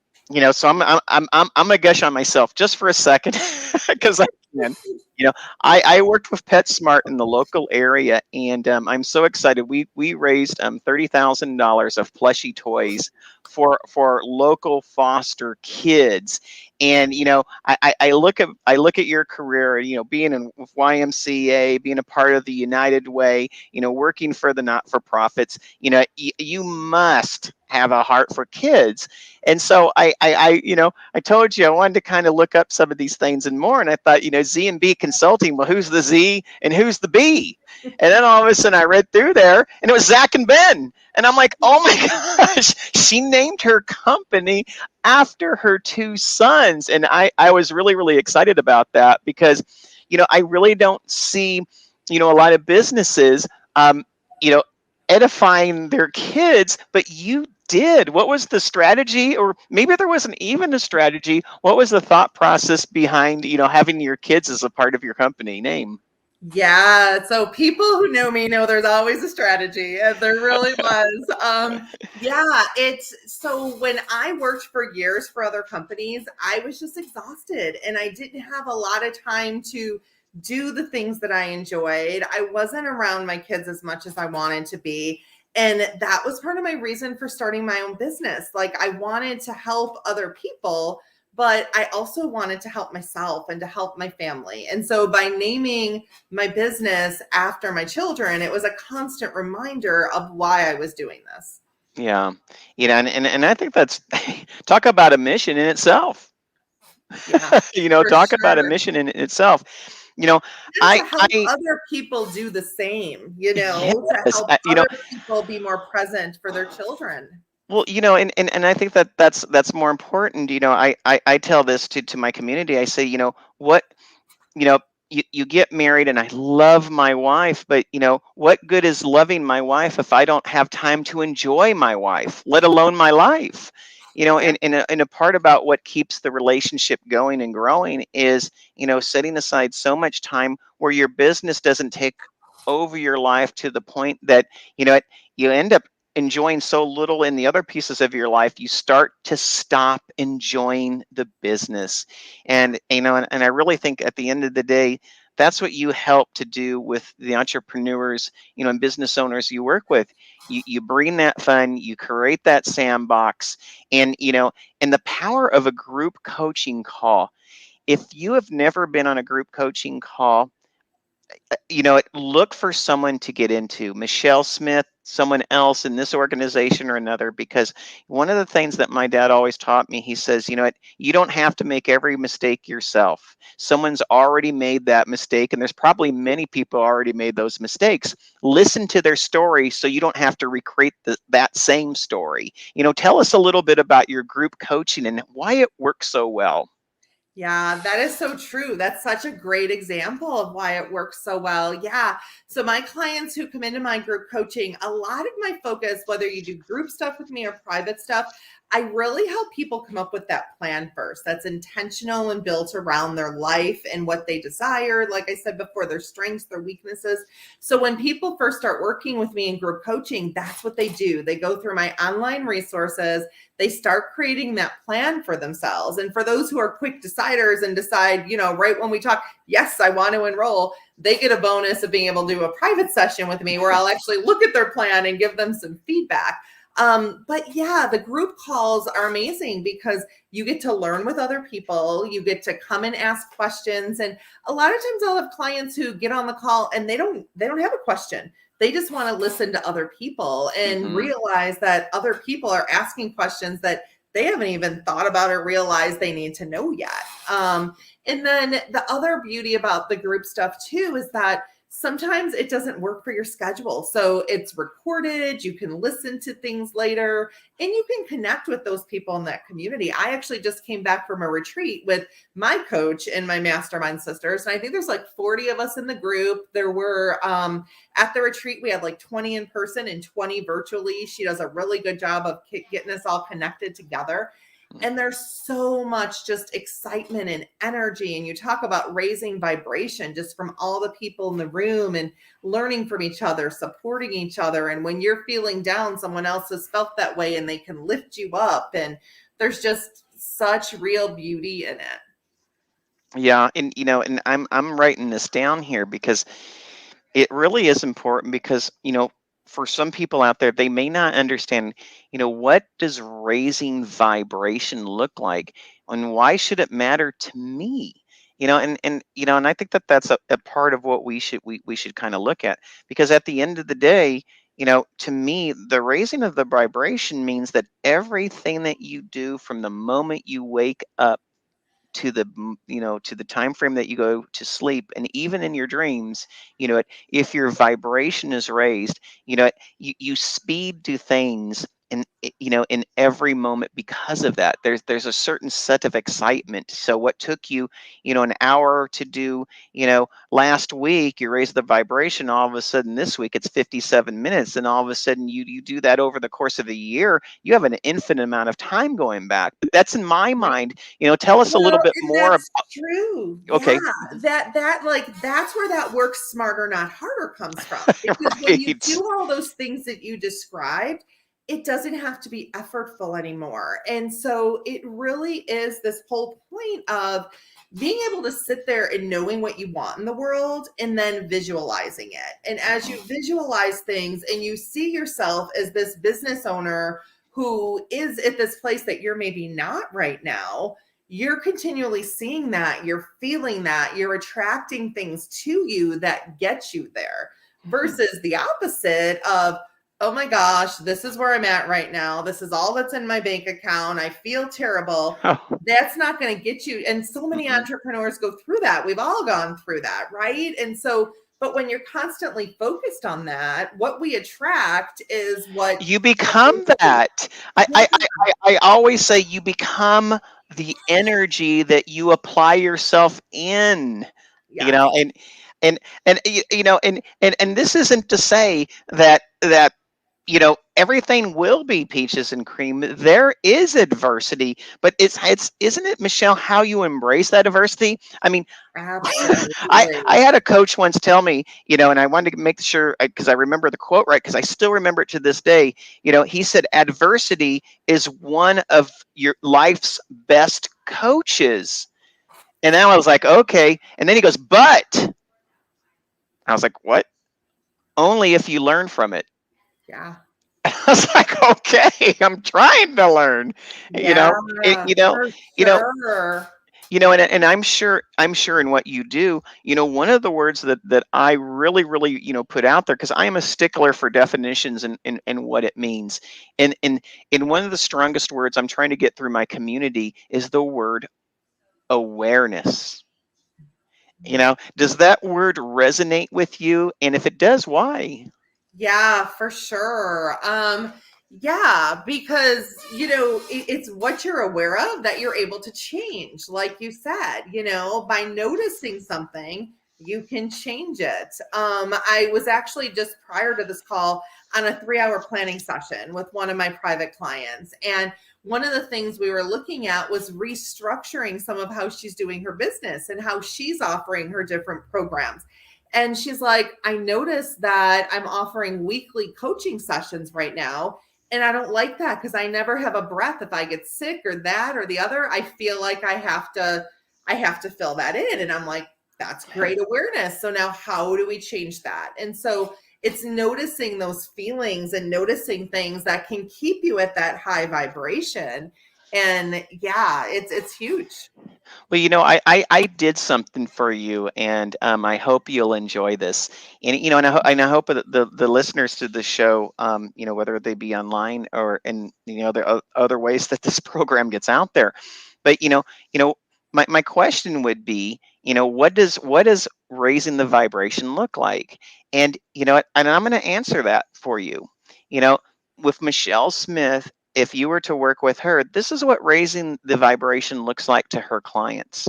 [SPEAKER 2] gonna gush on myself just for a second because I can. I worked with PetSmart in the local area, and I'm so excited. We raised $30,000 of plushie toys for local foster kids, and I look at your career, being in with YMCA, being a part of the United Way, working for the not-for-profits. You must have a heart for kids. And so I told you I wanted to kind of look up some of these things and more. And I thought, Z&B Consulting, well, who's the Z and who's the B? And then all of a sudden I read through there and it was Zach and Ben. And I'm like, oh my gosh, she named her company after her two sons. And I was really, really excited about that because, I really don't see, a lot of businesses, edifying their kids, but you did. What was the strategy? Or maybe there wasn't even a strategy. What was the thought process behind, having your kids as a part of your company name?
[SPEAKER 3] Yeah, so people who know me know there's always a strategy, and there really was. It's so when I worked for years for other companies, I was just exhausted and I didn't have a lot of time to do the things that I enjoyed. I wasn't around my kids as much as I wanted to be. And that was part of my reason for starting my own business. Like, I wanted to help other people, but I also wanted to help myself and to help my family. And so by naming my business after my children, it was a constant reminder of why I was doing this.
[SPEAKER 2] Yeah. And I think that's talk about a mission in itself.
[SPEAKER 3] Yeah,
[SPEAKER 2] talk about a mission in itself.
[SPEAKER 3] I help other people do the same,
[SPEAKER 2] Yes,
[SPEAKER 3] to help other people be more present for their children.
[SPEAKER 2] Well, and I think that's more important. I tell this to my community. I say, what, you get married and I love my wife, but what good is loving my wife if I don't have time to enjoy my wife, let alone my life? And a part about what keeps the relationship going and growing is, setting aside so much time where your business doesn't take over your life to the point that, you end up enjoying so little in the other pieces of your life, you start to stop enjoying the business. And and I really think at the end of the day, that's what you help to do with the entrepreneurs, and business owners you work with. You bring that fun, you create that sandbox, and and the power of a group coaching call. If you have never been on a group coaching call, look for someone to get into, Michelle Smith, someone else in this organization or another, because one of the things that my dad always taught me, he says, you don't have to make every mistake yourself. Someone's already made that mistake, and there's probably many people already made those mistakes. Listen to their story so you don't have to recreate that same story. Tell us a little bit about your group coaching and why it works so well.
[SPEAKER 3] Yeah, that is so true. That's such a great example of why it works so well. Yeah. So my clients who come into my group coaching, a lot of my focus, whether you do group stuff with me or private stuff, I really help people come up with that plan first. That's intentional and built around their life and what they desire. Like I said before, their strengths, their weaknesses. So when people first start working with me in group coaching, that's what they do. They go through my online resources. They start creating that plan for themselves. And for those who are quick deciders and decide, right when we talk, yes, I want to enroll, they get a bonus of being able to do a private session with me where I'll actually look at their plan and give them some feedback. But yeah, the group calls are amazing because you get to learn with other people. You get to come and ask questions. And a lot of times I'll have clients who get on the call and they don't have a question. They just want to listen to other people and realize that other people are asking questions that they haven't even thought about or realized they need to know yet. And then the other beauty about the group stuff too is that sometimes it doesn't work for your schedule. So it's recorded, you can listen to things later, and you can connect with those people in that community. I actually just came back from a retreat with my coach and my mastermind sisters. And I think there's like 40 of us in the group. There were, at the retreat, we had like 20 in person and 20 virtually. She does a really good job of getting us all connected together. And there's so much just excitement and energy. And you talk about raising vibration just from all the people in the room and learning from each other, supporting each other. And when you're feeling down, someone else has felt that way and they can lift you up. And there's just such real beauty in it.
[SPEAKER 2] Yeah, and and I'm writing this down here because it really is important, because for some people out there, they may not understand, what does raising vibration look like, and why should it matter to me? And I think that that's a part of what we should kind of look at, because at the end of the day, to me, the raising of the vibration means that everything that you do from the moment you wake up to the time frame that you go to sleep, and even in your dreams, if your vibration is raised, you speed to things in every moment. Because of that, there's a certain set of excitement. So what took you an hour to do last week, you raise the vibration, all of a sudden this week it's 57 minutes, and all of a sudden you do that over the course of a year, you have an infinite amount of time going back. That's in my mind. Tell us a little bit more
[SPEAKER 3] That's
[SPEAKER 2] about.
[SPEAKER 3] true.
[SPEAKER 2] Okay.
[SPEAKER 3] Yeah, that's where that work smarter, not harder comes from. Because when you
[SPEAKER 2] Right.
[SPEAKER 3] do all those things that you described, it doesn't have to be effortful anymore. And so it really is this whole point of being able to sit there and knowing what you want in the world and then visualizing it. And as you visualize things and you see yourself as this business owner who is at this place that you're maybe not right now, you're continually seeing that, you're feeling that, you're attracting things to you that get you there, versus the opposite of, oh my gosh, this is where I'm at right now. This is all that's in my bank account. I feel terrible. That's not going to get you. And so many entrepreneurs go through that. We've all gone through that, right? And so, but when you're constantly focused on that, what we attract is what
[SPEAKER 2] You become that. I always say you become the energy that you apply yourself in.
[SPEAKER 3] Yeah.
[SPEAKER 2] And this isn't to say that everything will be peaches and cream. There is adversity, but it's isn't it, Michelle, how you embrace that adversity? I mean, I
[SPEAKER 3] Absolutely.
[SPEAKER 2] had a coach once tell me, and I wanted to make sure because I remember the quote right because I still remember it to this day. He said adversity is one of your life's best coaches. And then I was like, okay. And then he goes, but I was like, what? Only if you learn from it.
[SPEAKER 3] Yeah.
[SPEAKER 2] I was like, okay, I'm trying to learn, you
[SPEAKER 3] Yeah,
[SPEAKER 2] know, it, you know,
[SPEAKER 3] for
[SPEAKER 2] you know,
[SPEAKER 3] sure.
[SPEAKER 2] and I'm sure in what you do, one of the words that I really, really, put out there, because I am a stickler for definitions and what it means. And one of the strongest words I'm trying to get through my community is the word awareness. Does that word resonate with you? And if it does, why?
[SPEAKER 3] Yeah, for sure. Yeah, because it's what you're aware of that you're able to change. Like you said, by noticing something, you can change it. I was actually just prior to this call on a 3-hour planning session with one of my private clients. And one of the things we were looking at was restructuring some of how she's doing her business and how she's offering her different programs. And she's like, I noticed that I'm offering weekly coaching sessions right now. And I don't like that because I never have a breath. If I get sick or that or the other, I feel like I have to fill that in. And I'm like, that's great awareness. So now how do we change that? And so it's noticing those feelings and noticing things that can keep you at that high vibration. And yeah, it's huge.
[SPEAKER 2] Well, I did something for you, and I hope you'll enjoy this. And I hope that the listeners to the show, whether they be online or in there are other ways that this program gets out there. But my question would be, what does raising the vibration look like? And and I'm going to answer that for you. You know, with Michelle Smith, if you were to work with her, this is what raising the vibration looks like to her clients.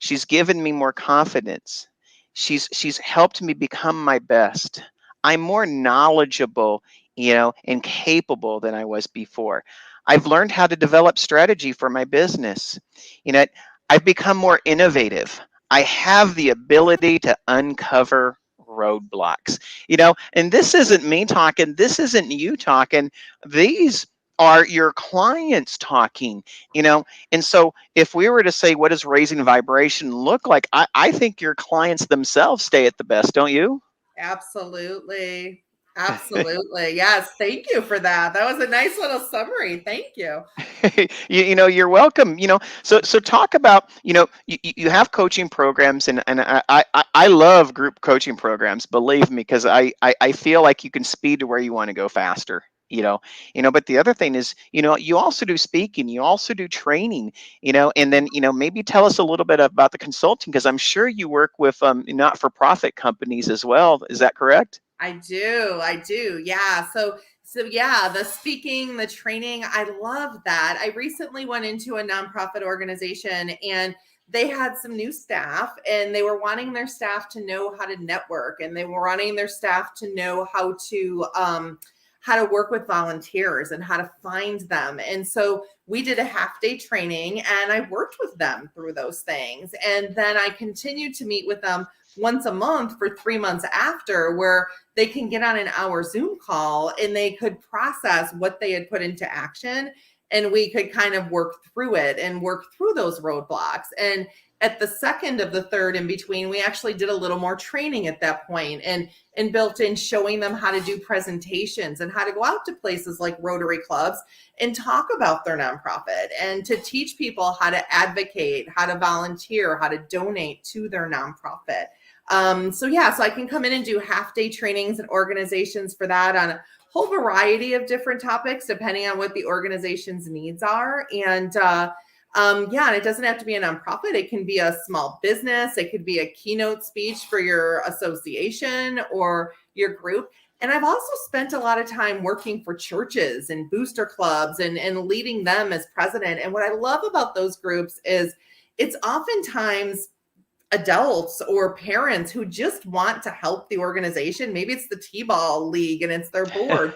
[SPEAKER 2] She's given me more confidence. She's helped me become my best. I'm more knowledgeable, and capable than I was before. I've learned how to develop strategy for my business. You know, I've become more innovative. I have the ability to uncover roadblocks. And this isn't me talking, this isn't you talking. These are your clients talking, and so if we were to say, what does raising vibration look like? I think your clients themselves stay at the best, don't you?
[SPEAKER 3] Absolutely. Absolutely. Yes. Thank you for that. That was a nice little summary. Thank you.
[SPEAKER 2] You're welcome. So talk about, you have coaching programs, and I love group coaching programs, believe me, because I feel like you can speed to where you want to go faster. But the other thing is, you also do speaking, you also do training, and then, maybe tell us a little bit about the consulting, because I'm sure you work with not-for-profit companies as well. Is that correct?
[SPEAKER 3] I do. I do. Yeah. So yeah, the speaking, the training, I love that. I recently went into a nonprofit organization and they had some new staff and they were wanting their staff to know how to network and they were wanting their staff to know how to work with volunteers and how to find them. And so we did a half-day training and I worked with them through those things. And then I continued to meet with them once a month for 3 months after, where they can get on an hour Zoom call and they could process what they had put into action. And we could kind of work through it and work through those roadblocks. And at the second of the third in between, we actually did a little more training at that point and built in showing them how to do presentations and how to go out to places like Rotary clubs and talk about their nonprofit and to teach people how to advocate, how to volunteer, how to donate to their nonprofit. So I can come in and do half-day trainings and organizations for that on a whole variety of different topics, depending on what the organization's needs are. And it doesn't have to be a nonprofit. It can be a small business. It could be a keynote speech for your association or your group. And I've also spent a lot of time working for churches and booster clubs and leading them as president. And what I love about those groups is it's oftentimes adults or parents who just want to help the organization. Maybe it's the T-ball league and it's their board.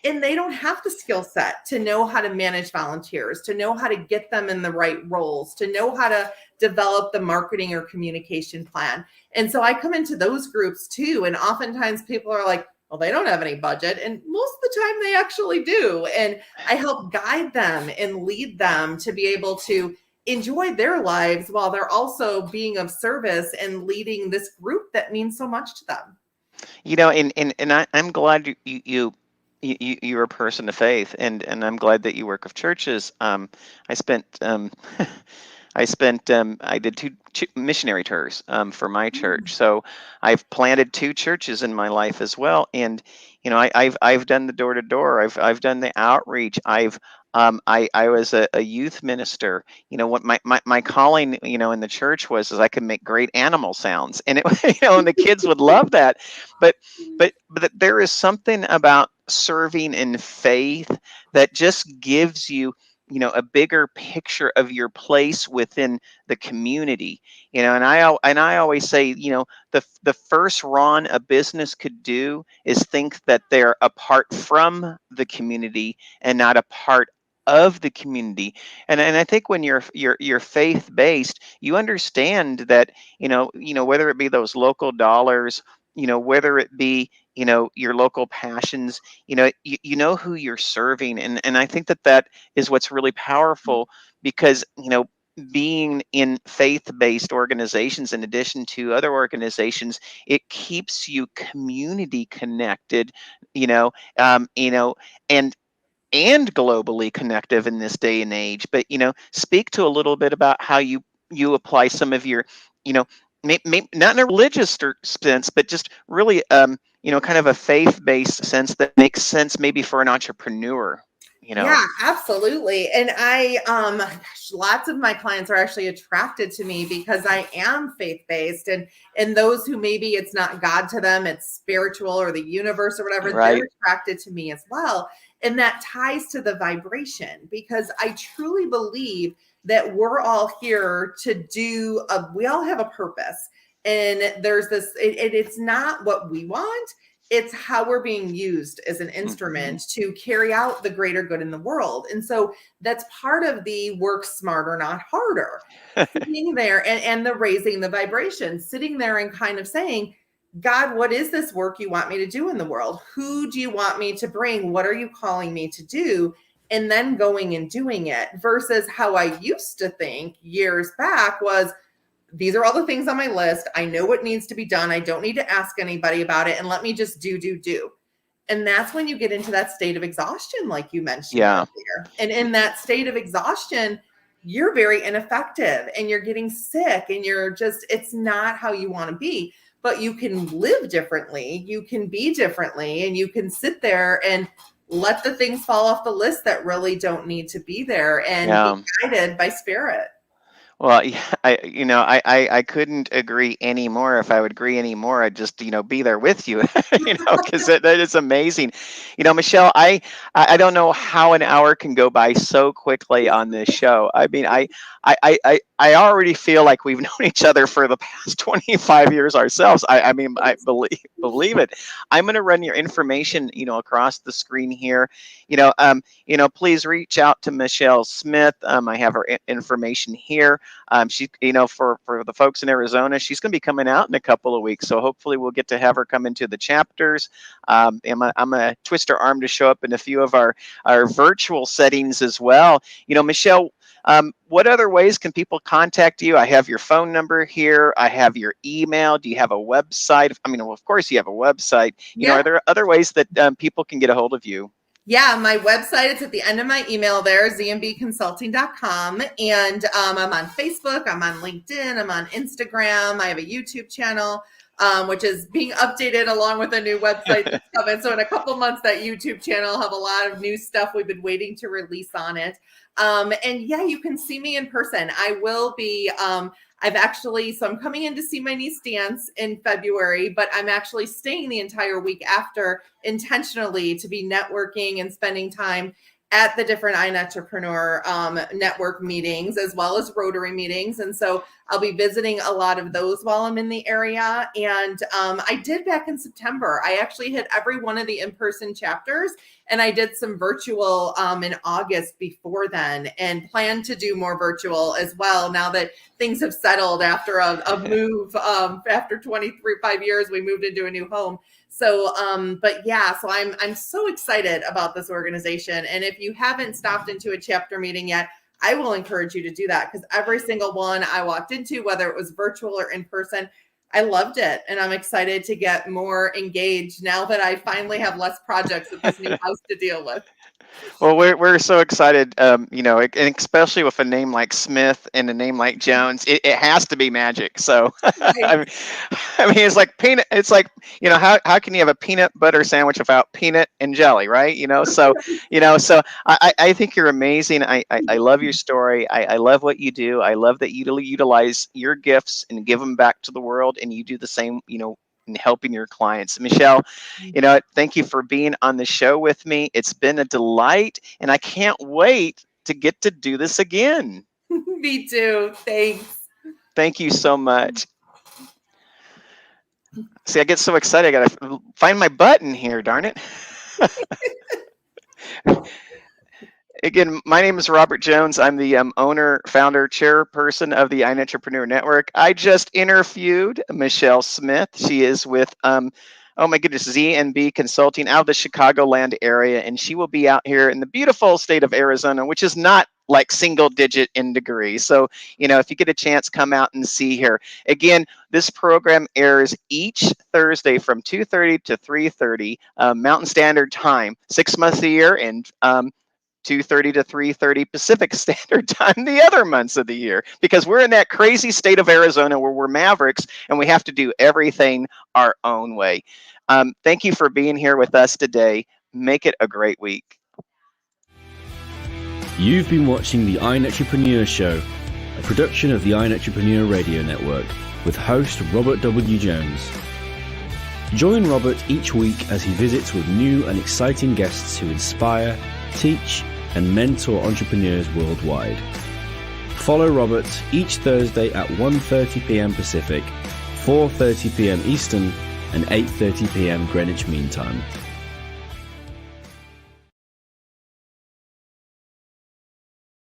[SPEAKER 3] And they don't have the skill set to know how to manage volunteers, to know how to get them in the right roles, to know how to develop the marketing or communication plan. And so I come into those groups too. And oftentimes people are like, well, they don't have any budget. And most of the time they actually do. And I help guide them and lead them to be able to enjoy their lives while they're also being of service and leading this group that means so much to them.
[SPEAKER 2] I'm glad you're a person of faith, and I'm glad that you work with churches. I spent I did two missionary tours for my church, so I've planted 2 churches in my life as well. And I've done the door to door. I've done the outreach. I was a youth minister. What my calling in the church was is I could make great animal sounds, and and the kids would love that. But there is something about serving in faith that just gives you a bigger picture of your place within the community. And I always say, the first wrong a business could do is think that they're apart from the community and not a part of the community. And I think when you're faith based, you understand that whether it be those local dollars, whether it be your local passions, you know who you're serving. And I think that is what's really powerful, because being in faith-based organizations in addition to other organizations, it keeps you community connected, and globally connective in this day and age. But speak to a little bit about how you apply some of your, not in a religious sense, but just really kind of a faith-based sense that makes sense maybe for an entrepreneur.
[SPEAKER 3] Yeah, absolutely. And lots of my clients are actually attracted to me because I am faith-based, and those who maybe it's not God to them, it's spiritual or the universe or whatever,
[SPEAKER 2] right,
[SPEAKER 3] they're attracted to me as well. And that ties to the vibration, because I truly believe that we're all here to we all have a purpose. And there's this, it's not what we want. It's how we're being used as an instrument to carry out the greater good in the world. And so that's part of the work smarter, not harder. Sitting there and the raising the vibration, sitting there and kind of saying, God, what is this work you want me to do in the world? Who do you want me to bring? What are you calling me to do? And then going and doing it, versus how I used to think years back was, these are all the things on my list. I know what needs to be done. I don't need to ask anybody about it. And let me just do. And that's when you get into that state of exhaustion, like you mentioned earlier. And in that state of exhaustion, you're very ineffective and you're getting sick and it's not how you want to be. But you can live differently. You can be differently, and you can sit there and let the things fall off the list that really don't need to be there, and be guided by spirit.
[SPEAKER 2] Well, yeah, I couldn't agree any more. If I would agree any more, I'd just, be there with you, because that is amazing. Michelle, I don't know how an hour can go by so quickly on this show. I mean, I already feel like we've known each other for the past 25 years ourselves. I mean, I believe it. I'm going to run your information, across the screen here. Please reach out to Michelle Smith. I have her information here. She, for the folks in Arizona, she's going to be coming out in a couple of weeks. So hopefully we'll get to have her come into the chapters. I'm going to twist her arm to show up in a few of our virtual settings as well. Michelle, what other ways can people contact you? I have your phone number here. I have your email. Do you have a website? I mean, well, of course you have a website. Are there other ways that people can get a hold of you?
[SPEAKER 3] Yeah, my website is at the end of my email there, zmbconsulting.com. And I'm on Facebook, I'm on LinkedIn, I'm on Instagram. I have a YouTube channel, which is being updated along with a new website that's coming. So in a couple months, that YouTube channel will have a lot of new stuff we've been waiting to release on it. And yeah, you can see me in person. I will be, so I'm coming in to see my niece dance in February, but I'm actually staying the entire week after intentionally to be networking and spending time at the different iNetrepreneur network meetings, as well as Rotary meetings. And so I'll be visiting a lot of those while I'm in the area. And I did back in September. I actually hit every one of the in-person chapters, and I did some virtual in August before then, and plan to do more virtual as well now that things have settled after a move. After 5 years, we moved into a new home. So, but yeah, so I'm so excited about this organization. And if you haven't stopped into a chapter meeting yet, I will encourage you to do that, because every single one I walked into, whether it was virtual or in person, I loved it. And I'm excited to get more engaged now that I finally have less projects with this new house to deal with.
[SPEAKER 2] Well, we're so excited, and especially with a name like Smith and a name like Jones, it has to be magic. So, I mean, it's like peanut. It's like, how can you have a peanut butter sandwich without peanut and jelly, right? So I think you're amazing. I love your story. I love what you do. I love that you utilize your gifts and give them back to the world, and you do the same, in helping your clients. Michelle, thank you for being on the show with me. It's been a delight, and I can't wait to get to do this again.
[SPEAKER 3] Me too. Thanks.
[SPEAKER 2] Thank you so much. See, I get so excited. I got to find my button here, darn it. Again, my name is Robert Jones. I'm the owner, founder, chairperson of the iNetrepreneur Network. I just interviewed Michelle Smith. She is with, Z&B Consulting out of the Chicagoland area, and she will be out here in the beautiful state of Arizona, which is not like single digit in degrees. So, if you get a chance, come out and see her. Again, this program airs each Thursday from 2:30 to 3:30 Mountain Standard Time, 6 months a year, and 2:30 to 3:30 Pacific Standard Time the other months of the year, because we're in that crazy state of Arizona where we're mavericks and we have to do everything our own way. Thank you for being here with us today. Make it a great week.
[SPEAKER 1] You've been watching the iNetrepreneur Show, a production of the iNetrepreneur Radio Network with host Robert W. Jones. Join Robert each week as he visits with new and exciting guests who inspire, teach, and mentor entrepreneurs worldwide. Follow Robert each Thursday at 1:30 p.m. Pacific, 4:30 p.m. Eastern, and 8:30 p.m. Greenwich Mean Time.